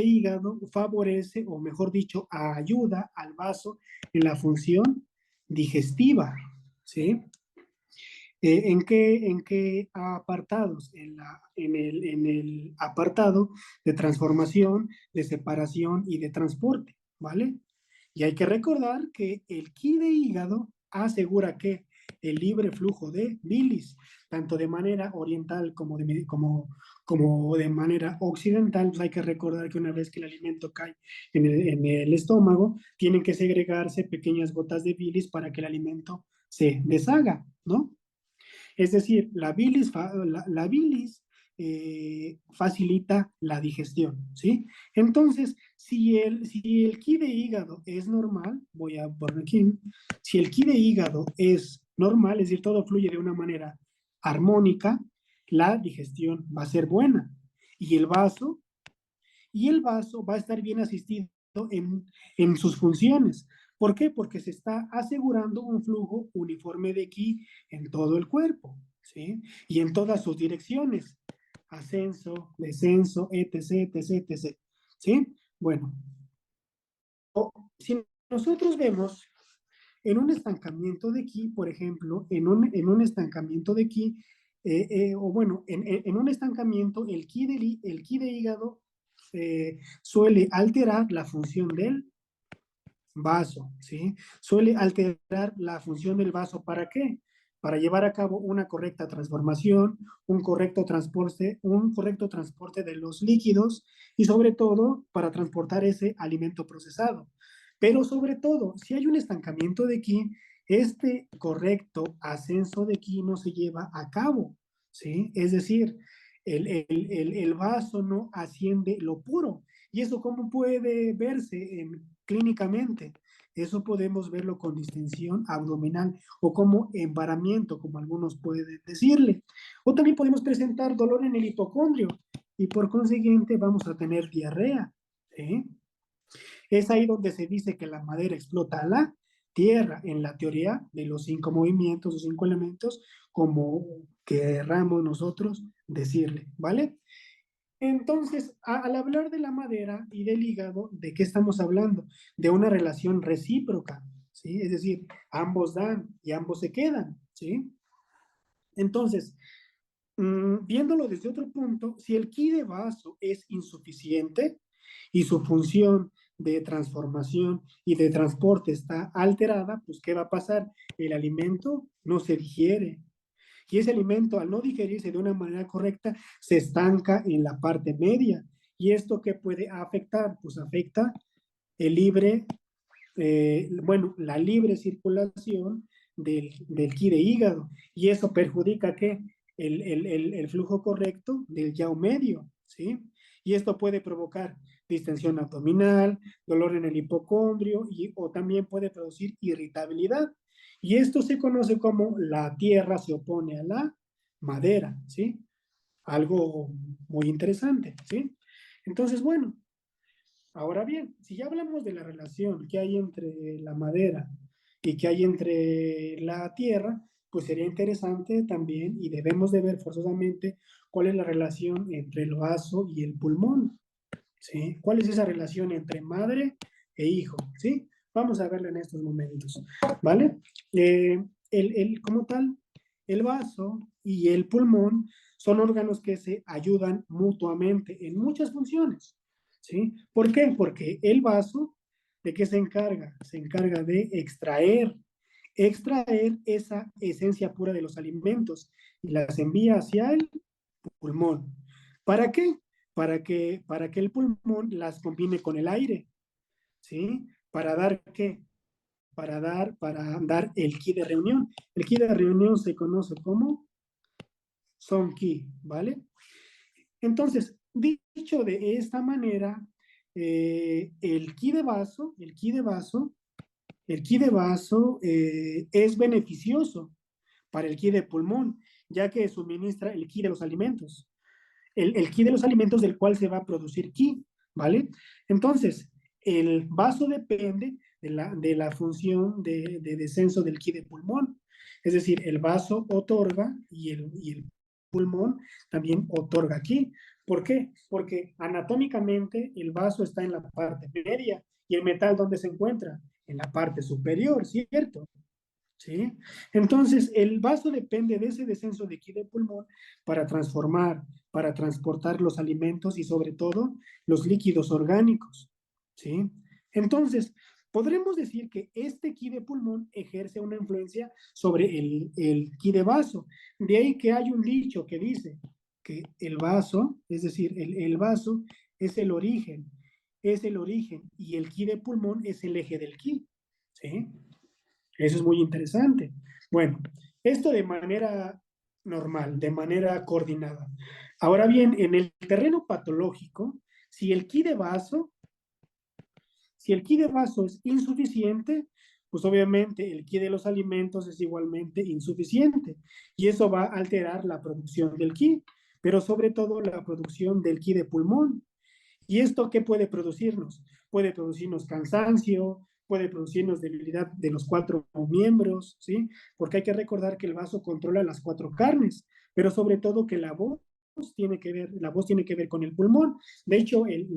S1: hígado, favorece, o mejor dicho, ayuda al vaso en la función digestiva, ¿sí? ¿En qué apartados? En el apartado de transformación, de separación y de transporte, ¿vale? Y hay que recordar que el ki de hígado asegura que el libre flujo de bilis, tanto de manera oriental como de manera occidental, pues hay que recordar que una vez que el alimento cae en el estómago, tienen que segregarse pequeñas gotas de bilis para que el alimento se deshaga, ¿no? Es decir, la bilis facilita la digestión, ¿sí? Entonces, si el ki de hígado es normal, voy a poner aquí, si el ki de hígado es normal, es decir, todo fluye de una manera armónica, la digestión va a ser buena. Y el vaso, va a estar bien asistido en sus funciones. ¿Por qué? Porque se está asegurando un flujo uniforme de ki en todo el cuerpo, ¿sí? Y en todas sus direcciones, ascenso, descenso, etc., etc., etc., ¿sí? Bueno, si nosotros vemos en un estancamiento de ki, por ejemplo, en un estancamiento de ki, o bueno, en un estancamiento, el ki de hígado suele alterar la función del vaso, ¿sí? Suele alterar la función del vaso. ¿Para qué? Para llevar a cabo una correcta transformación, un correcto transporte de los líquidos y sobre todo para transportar ese alimento procesado. Pero sobre todo, si hay un estancamiento de ki, este correcto ascenso de ki no se lleva a cabo, ¿sí? Es decir, el vaso no asciende lo puro. ¿Y eso cómo puede verse clínicamente? Eso podemos verlo con distensión abdominal o como embaramiento, como algunos pueden decirle. O también podemos presentar dolor en el hipocondrio y por consiguiente vamos a tener diarrea, ¿sí? Es ahí donde se dice que la madera explota a la tierra en la teoría de los 5 movimientos o 5 elementos, como querramos nosotros decirle, ¿vale? Entonces, al hablar de la madera y del hígado, ¿de qué estamos hablando? De una relación recíproca, ¿sí? Es decir, ambos dan y ambos se quedan, ¿sí? Entonces, viéndolo desde otro punto, si el ki de vaso es insuficiente y su función de transformación y de transporte está alterada, pues ¿qué va a pasar? El alimento no se digiere, y ese alimento, al no digerirse de una manera correcta, se estanca en la parte media. ¿Y esto qué puede afectar? Pues afecta el libre, la libre circulación del ki de hígado. Y eso perjudica ¿qué? El flujo correcto del yao medio, ¿sí? Y esto puede provocar distensión abdominal, dolor en el hipocondrio o también puede producir irritabilidad. Y esto se conoce como la tierra se opone a la madera, ¿sí? Algo muy interesante, ¿sí? Entonces, bueno, ahora bien, si ya hablamos de la relación que hay entre la madera y que hay entre la tierra, pues sería interesante también y debemos de ver forzosamente cuál es la relación entre el vaso y el pulmón, ¿sí? ¿Cuál es esa relación entre madre e hijo, ¿sí? Vamos a verlo en estos momentos, ¿vale? Como tal, el vaso y el pulmón son órganos que se ayudan mutuamente en muchas funciones, ¿sí? ¿Por qué? Porque el vaso, ¿de qué se encarga? Se encarga de extraer esa esencia pura de los alimentos y las envía hacia el pulmón. ¿Para qué? Para que el pulmón las combine con el aire, ¿sí? ¿Para dar qué? Para dar el ki de reunión. El ki de reunión se conoce como son ki, ¿vale? Entonces, dicho de esta manera, el ki de vaso, es beneficioso para el ki de pulmón, ya que suministra el ki de los alimentos. El ki de los alimentos del cual se va a producir ki, ¿vale? Entonces, el vaso depende de la función de descenso del ki de pulmón. Es decir, el vaso otorga y el pulmón también otorga ki. ¿Por qué? Porque anatómicamente el vaso está en la parte media y el metal, ¿dónde se encuentra? En la parte superior, ¿cierto? ¿Sí? Entonces, el vaso depende de ese descenso de ki de pulmón para transformar, para transportar los alimentos y sobre todo los líquidos orgánicos, ¿sí? Entonces, podremos decir que este ki de pulmón ejerce una influencia sobre el ki de vaso. De ahí que hay un dicho que dice que el vaso, es decir, el vaso es el origen, y el ki de pulmón es el eje del ki, ¿sí? Eso es muy interesante. Bueno, esto de manera normal, de manera coordinada. Ahora bien, en el terreno patológico, si el ki de vaso, si el ki de vaso es insuficiente, pues obviamente el ki de los alimentos es igualmente insuficiente y eso va a alterar la producción del ki, pero sobre todo la producción del ki de pulmón. ¿Y esto qué puede producirnos? Puede producirnos cansancio, puede producirnos debilidad de los 4 miembros, ¿sí? Porque hay que recordar que el vaso controla las 4 carnes, pero sobre todo que la voz tiene que ver con el pulmón. De hecho, el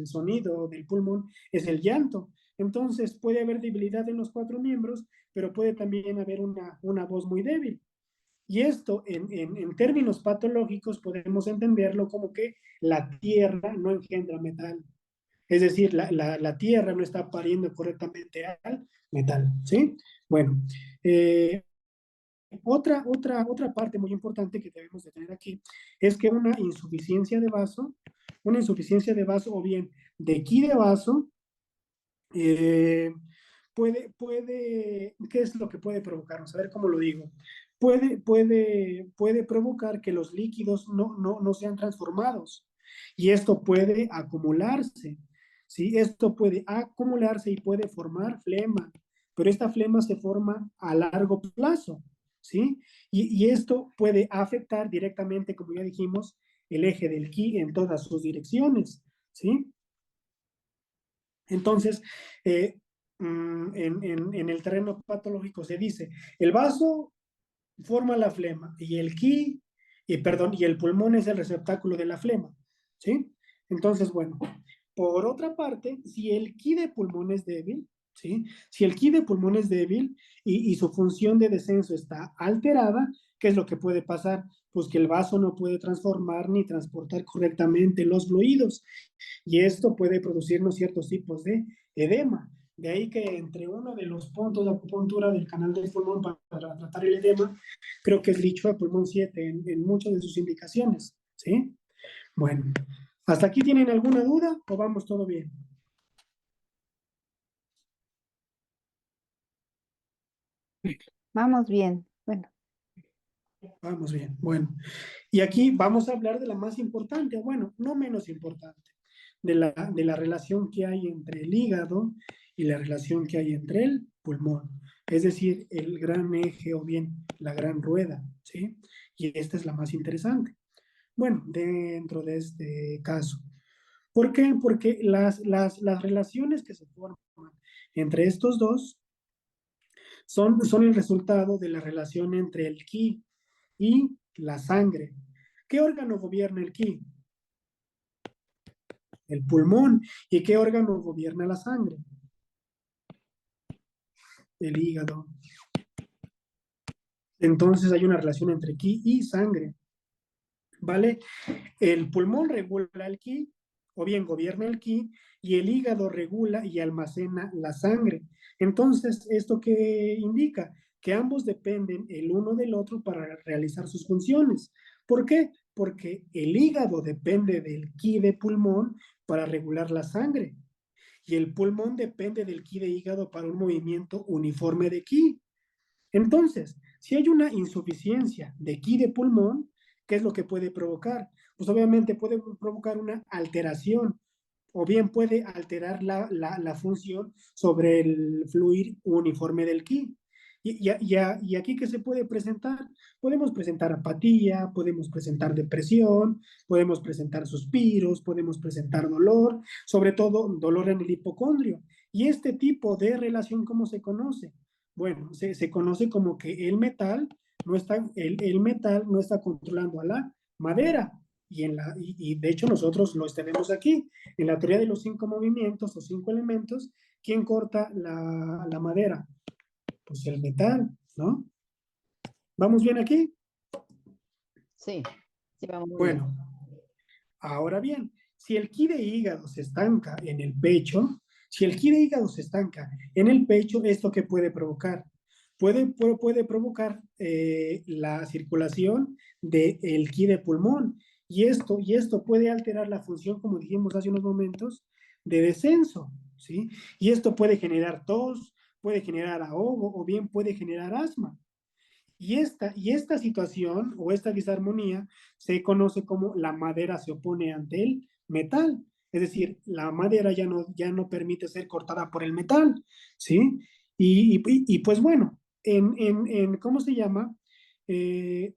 S1: sonido del pulmón es el llanto. Entonces, puede haber debilidad en los 4 miembros, pero puede también haber una voz muy débil. Y esto, en términos patológicos, podemos entenderlo como que la tierra no engendra metal. Es decir, la tierra no está pariendo correctamente al metal, ¿sí? Bueno, eh, otra parte muy importante que debemos de tener aquí es que una insuficiencia de vaso o bien de ki de vaso, eh, ¿qué es lo que puede provocarnos? A ver cómo lo digo. Puede provocar que los líquidos no sean transformados y esto puede acumularse, ¿sí? Esto puede acumularse y puede formar flema, pero esta flema se forma a largo plazo, ¿sí? Y esto puede afectar directamente, como ya dijimos, el eje del ki en todas sus direcciones, ¿sí? Entonces, en el terreno patológico se dice, el vaso forma la flema y y el pulmón es el receptáculo de la flema, ¿sí? Entonces, bueno, por otra parte, si el ki de pulmón es débil, ¿sí? Si el ki de pulmón es débil y su función de descenso está alterada, ¿qué es lo que puede pasar? Pues que el vaso no puede transformar ni transportar correctamente los fluidos y esto puede producirnos ciertos tipos de edema. De ahí que entre uno de los puntos de acupuntura del canal del pulmón para tratar el edema, creo que es Lichua pulmón 7 en muchas de sus indicaciones, ¿sí? Bueno, ¿hasta aquí tienen alguna duda o vamos todo bien?
S4: Vamos bien. Bueno,
S1: Vamos bien, bueno. Y aquí vamos a hablar de la más importante, bueno, no menos importante, de la relación que hay entre el hígado y la relación que hay entre el pulmón, es decir, el gran eje o bien la gran rueda, ¿sí? Y esta es la más interesante. Bueno, dentro de este caso. ¿Por qué? Porque las relaciones que se forman entre estos dos son el resultado de la relación entre el ki y la sangre. ¿Qué órgano gobierna el ki? El pulmón. ¿Y qué órgano gobierna la sangre? El hígado. Entonces hay una relación entre ki y sangre, ¿vale? El pulmón regula el ki, o bien gobierna el ki, y el hígado regula y almacena la sangre. Entonces, ¿esto qué indica? Que ambos dependen el uno del otro para realizar sus funciones. ¿Por qué? Porque el hígado depende del ki de pulmón para regular la sangre, y el pulmón depende del ki de hígado para un movimiento uniforme de ki. Entonces, si hay una insuficiencia de ki de pulmón, ¿qué es lo que puede provocar? Pues obviamente puede provocar una alteración, o bien puede alterar la función sobre el fluir uniforme del ki. Y aquí, ¿qué se puede presentar? Podemos presentar apatía, podemos presentar depresión, podemos presentar suspiros, podemos presentar dolor, sobre todo dolor en el hipocondrio. Y este tipo de relación, ¿cómo se conoce? Bueno, se conoce como que el metal no está controlando a la madera. Y de hecho nosotros lo tenemos aquí, en la teoría de los 5 movimientos o 5 elementos. ¿Quién corta la madera? Pues el metal, ¿no? ¿Vamos bien aquí?
S4: Sí, sí, vamos muy bien.
S1: Bueno, ahora bien, si el ki de hígado se estanca en el pecho, si el ki de hígado se estanca en el pecho, ¿esto qué puede provocar? Puede provocar la circulación del ki de pulmón. Y esto puede alterar la función, como dijimos hace unos momentos, de descenso, ¿sí? Y esto puede generar tos, puede generar ahogo o bien puede generar asma. Y esta situación o esta disarmonía se conoce como la madera se opone ante el metal. Es decir, la madera ya no permite ser cortada por el metal, ¿sí? Pues bueno, ¿cómo se llama? En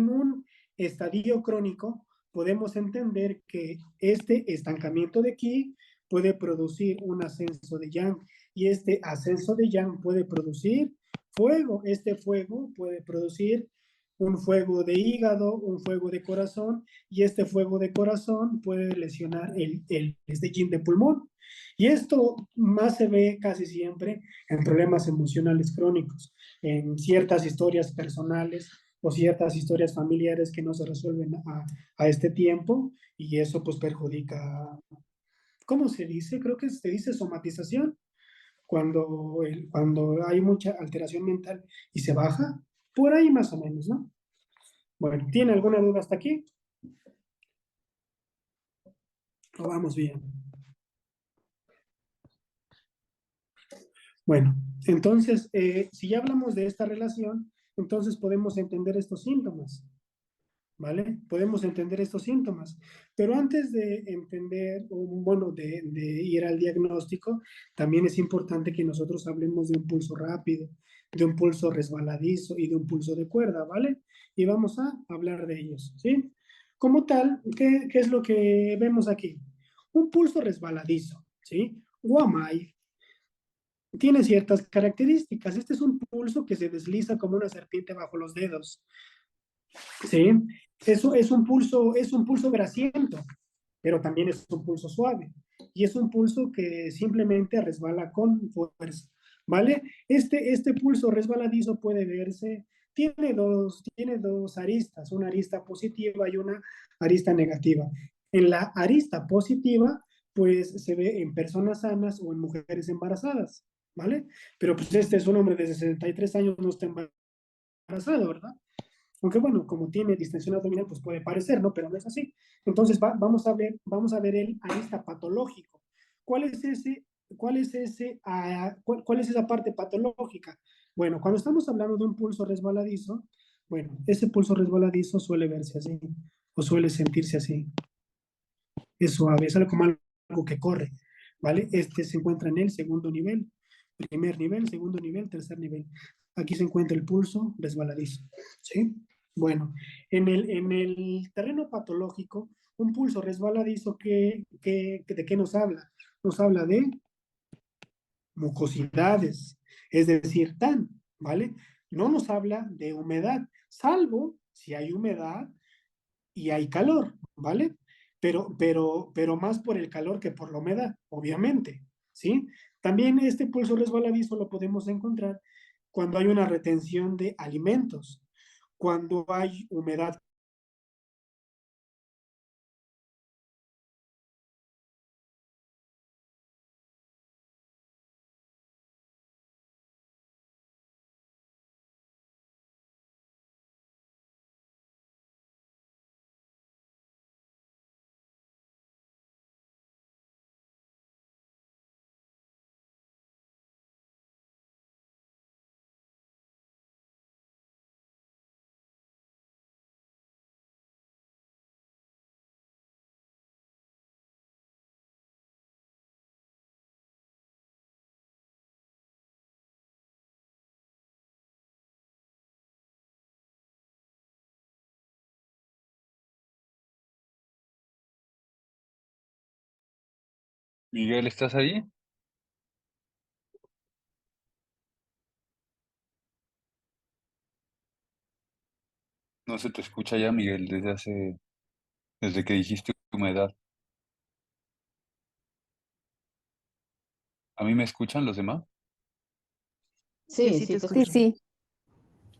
S1: un estadio crónico podemos entender que este estancamiento de ki puede producir un ascenso de yang, y este ascenso de yang puede producir fuego. Este fuego puede producir un fuego de hígado, un fuego de corazón, y este fuego de corazón puede lesionar este yin de pulmón. Y esto más se ve casi siempre en problemas emocionales crónicos, en ciertas historias personales o ciertas historias familiares que no se resuelven a este tiempo, y eso pues perjudica, ¿cómo se dice? Creo que se dice somatización, cuando hay mucha alteración mental y se baja, por ahí más o menos, ¿no? Bueno, ¿tiene alguna duda hasta aquí? ¿O vamos bien? Bueno, entonces, si ya hablamos de esta relación, entonces podemos entender estos síntomas, ¿vale? Podemos entender estos síntomas. Pero antes de entender, bueno, de ir al diagnóstico, también es importante que nosotros hablemos de un pulso rápido, de un pulso resbaladizo y de un pulso de cuerda, ¿vale? Y vamos a hablar de ellos, ¿sí? Como tal, ¿qué es lo que vemos aquí? Un pulso resbaladizo, ¿sí? Guamay tiene ciertas características. Este es un pulso que se desliza como una serpiente bajo los dedos, ¿sí? Eso es un pulso grasiento, pero también es un pulso suave. Y es un pulso que simplemente resbala con fuerza, ¿vale? Este pulso resbaladizo puede verse, tiene dos aristas, una arista positiva y una arista negativa. En la arista positiva, pues se ve en personas sanas o en mujeres embarazadas, ¿vale? Pero pues este es un hombre de 63 años, no está embarazado, ¿verdad? Aunque bueno, como tiene distensión abdominal, pues puede parecer, ¿no? Pero no es así. Entonces vamos a ver el arista patológico. ¿Cuál es esa parte patológica? Bueno, cuando estamos hablando de un pulso resbaladizo, bueno, ese pulso resbaladizo suele verse así, o suele sentirse así. Es suave, es algo como algo que corre, ¿vale? Este se encuentra en el segundo nivel, primer nivel, segundo nivel, tercer nivel. Aquí se encuentra el pulso resbaladizo, ¿sí? Bueno, en el terreno patológico, un pulso resbaladizo, ¿de qué nos habla? Nos habla de mucosidades, es decir, ¿vale? No nos habla de humedad, salvo si hay humedad y hay calor, ¿vale? pero más por el calor que por la humedad, obviamente, ¿sí? También este pulso resbaladizo lo podemos encontrar cuando hay una retención de alimentos, cuando hay humedad.
S2: Miguel, ¿estás ahí? No se te escucha ya, Miguel, desde que dijiste humedad. ¿A mí me escuchan los demás?
S3: Sí,
S4: Sí,
S3: sí te
S4: sí, te
S3: escucho.
S4: escucho.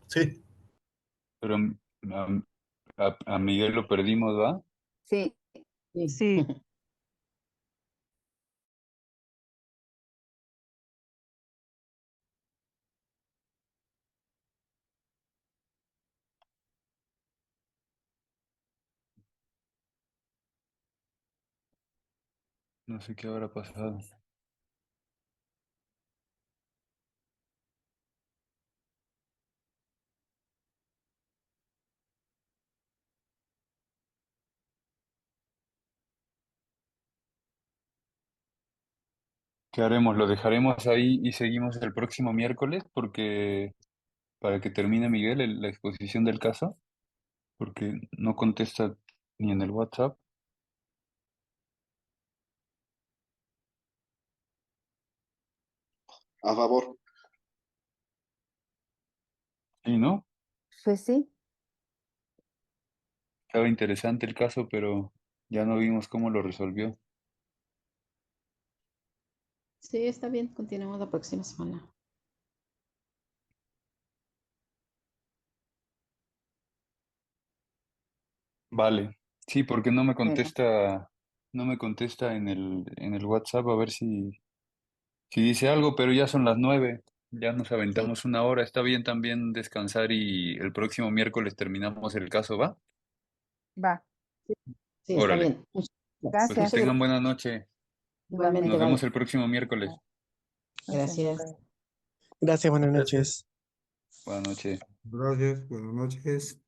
S5: Sí,
S2: Pero a Miguel lo perdimos, ¿va?
S4: Sí, sí.
S3: Sí.
S2: No sé qué habrá pasado. ¿Qué haremos? ¿Lo dejaremos ahí y seguimos el próximo miércoles? Porque para que termine Miguel la exposición del caso, porque no contesta ni en el WhatsApp.
S5: a favor.
S2: Sí, ¿no?
S4: Pues sí,
S2: Estaba interesante el caso, pero ya no vimos cómo lo resolvió.
S4: sí, está bien. Continuamos la próxima semana.
S2: Vale. Sí, porque
S4: Bueno,
S2: no me contesta en el WhatsApp a ver si dice algo, pero ya son las 9. Ya nos
S4: sí,
S2: aventamos una hora. Está bien también descansar y el próximo miércoles terminamos el caso, ¿va?
S6: Va,
S4: sí, está
S2: Órale.
S4: bien. Muchas
S2: Pues que
S4: gracias.
S6: gracias.
S2: tengan buena noche.
S4: Igualmente,
S2: Nos
S6: Igualmente.
S4: bye.
S2: vemos el próximo miércoles.
S6: Ok,
S4: Gracias.
S6: bye.
S1: Gracias, buenas
S5: Gracias.
S1: noches.
S2: Buenas noches.
S5: Gracias, buenas noches.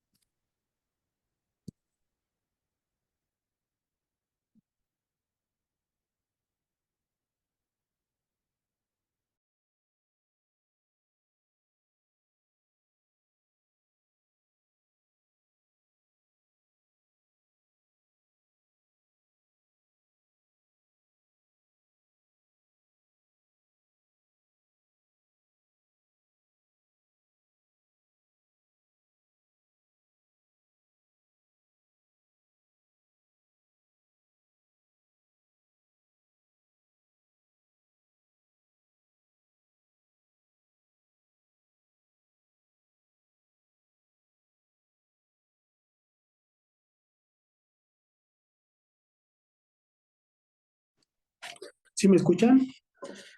S1: ¿Sí me escuchan?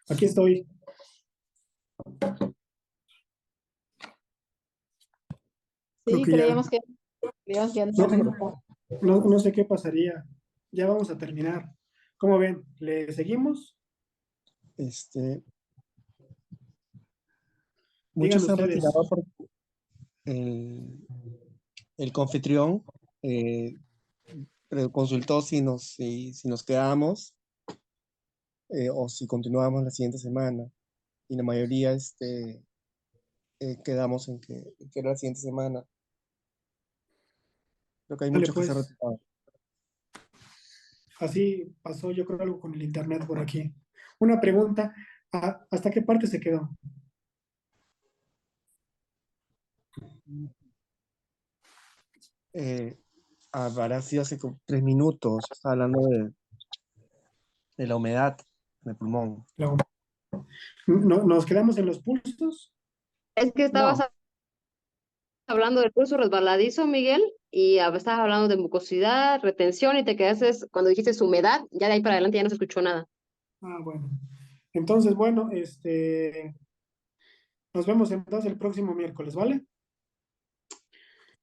S1: Aquí estoy. Creo
S4: Sí,
S1: que ya.
S4: creíamos que ya no
S1: No,
S4: iba a regresar.
S1: no sé qué pasaría. Ya vamos a terminar. ¿Cómo ven? ¿Le seguimos?
S7: Este,
S1: Digan
S7: muchos se han
S1: ustedes.
S7: retirado porque el, el confitrión eh, consultó si nos quedamos o si continuamos la siguiente semana. Y la mayoría quedamos en que era la siguiente semana. Creo que hay
S1: Dale,
S7: muchos que se han
S1: pues.
S7: retirado.
S1: Así pasó, yo creo, algo con el internet por aquí. Una pregunta. ¿Hasta qué parte se quedó?
S7: Eh, habrá sido hace como 3 minutos. Estaba hablando de la humedad en el pulmón.
S1: ¿Nos quedamos en los pulsos?
S8: Es que estabas
S7: No,
S8: hablando del pulso resbaladizo, Miguel, y estabas hablando de mucosidad, retención, y te quedaste, cuando dijiste humedad, ya de ahí para adelante ya no se escuchó nada.
S1: Ah, bueno. Entonces, bueno, nos vemos entonces el próximo miércoles, ¿vale?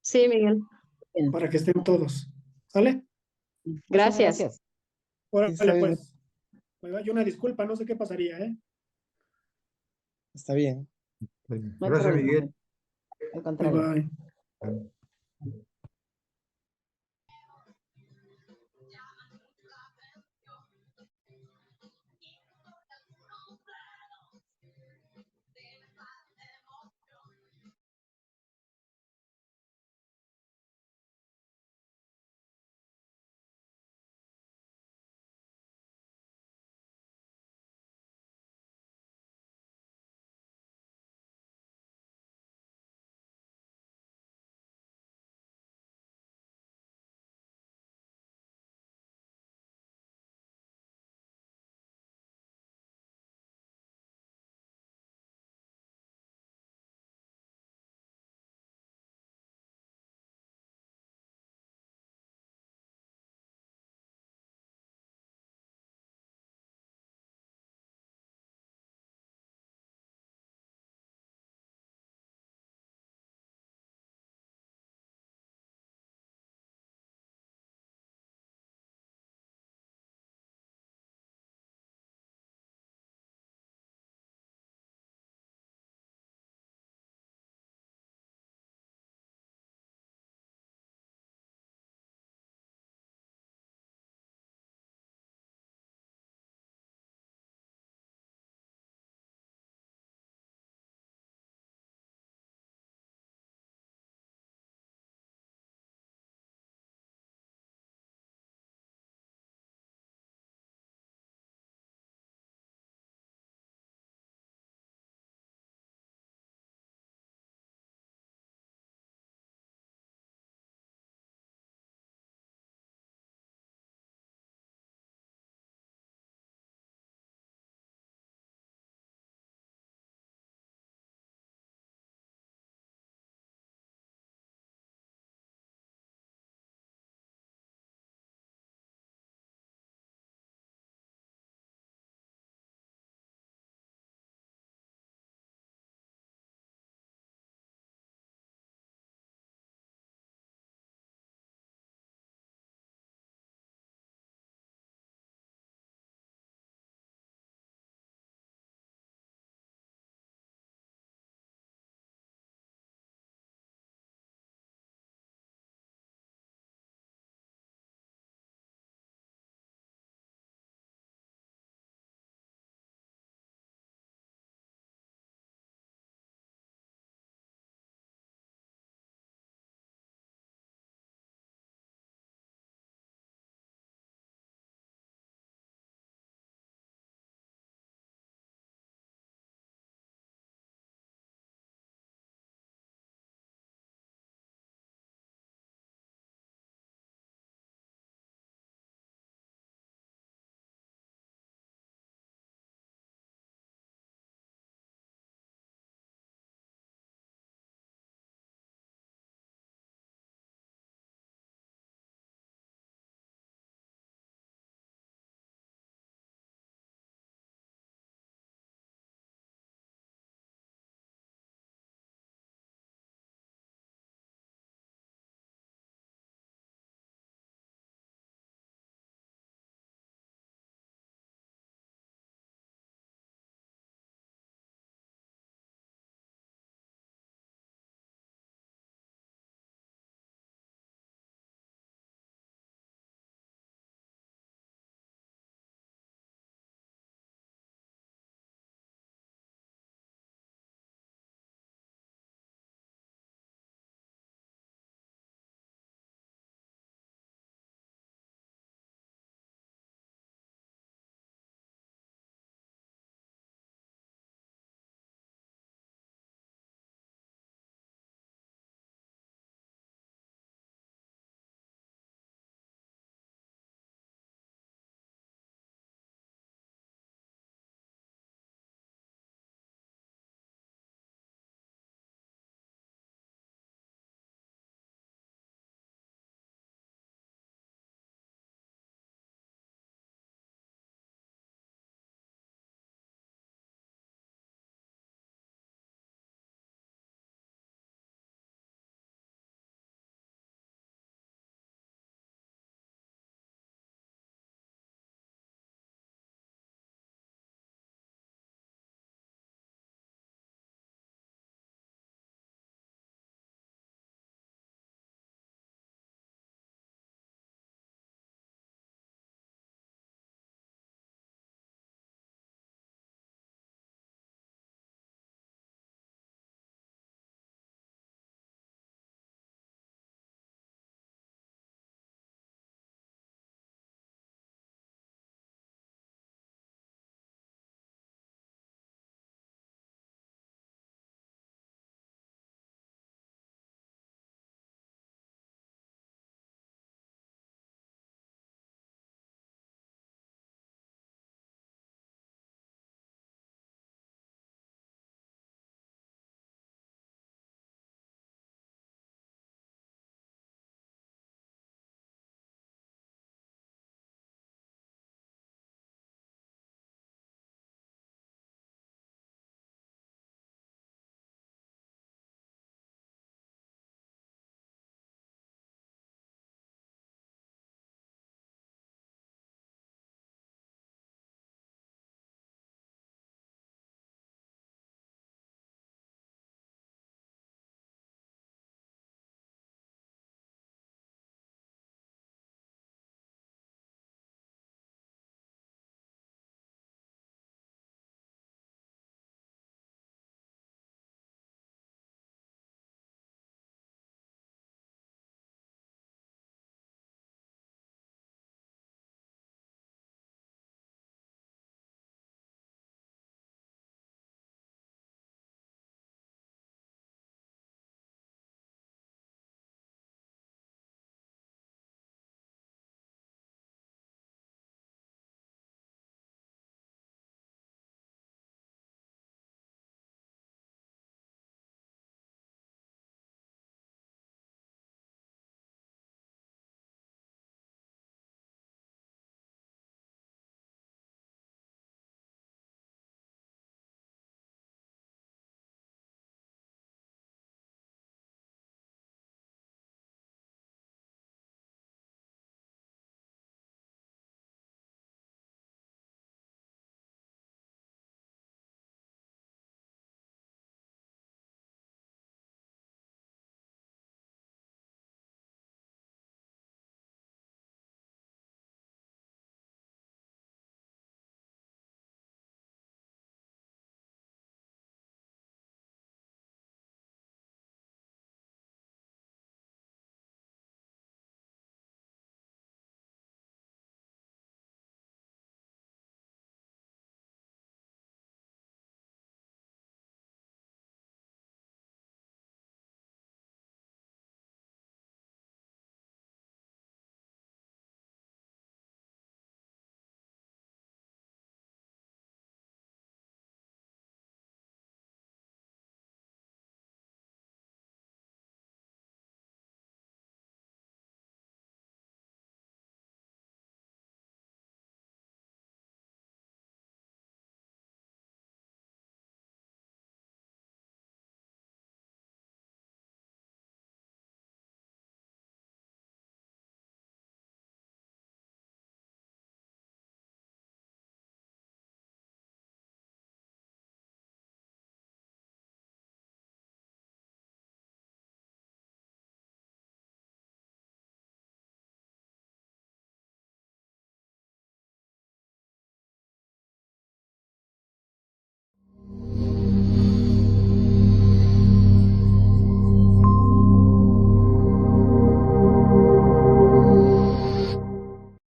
S8: Sí, Miguel.
S4: Bien.
S1: Para que estén todos. ¿Sale?
S4: Muchas
S8: Gracias.
S4: gracias.
S1: Órale,
S7: está bien.
S1: pues. Y una disculpa, no sé qué pasaría, ¿eh?
S7: Está bien.
S4: No hay
S5: Gracias,
S4: problema.
S5: Miguel.
S4: Al
S1: Bye,
S4: contrario.
S1: bye.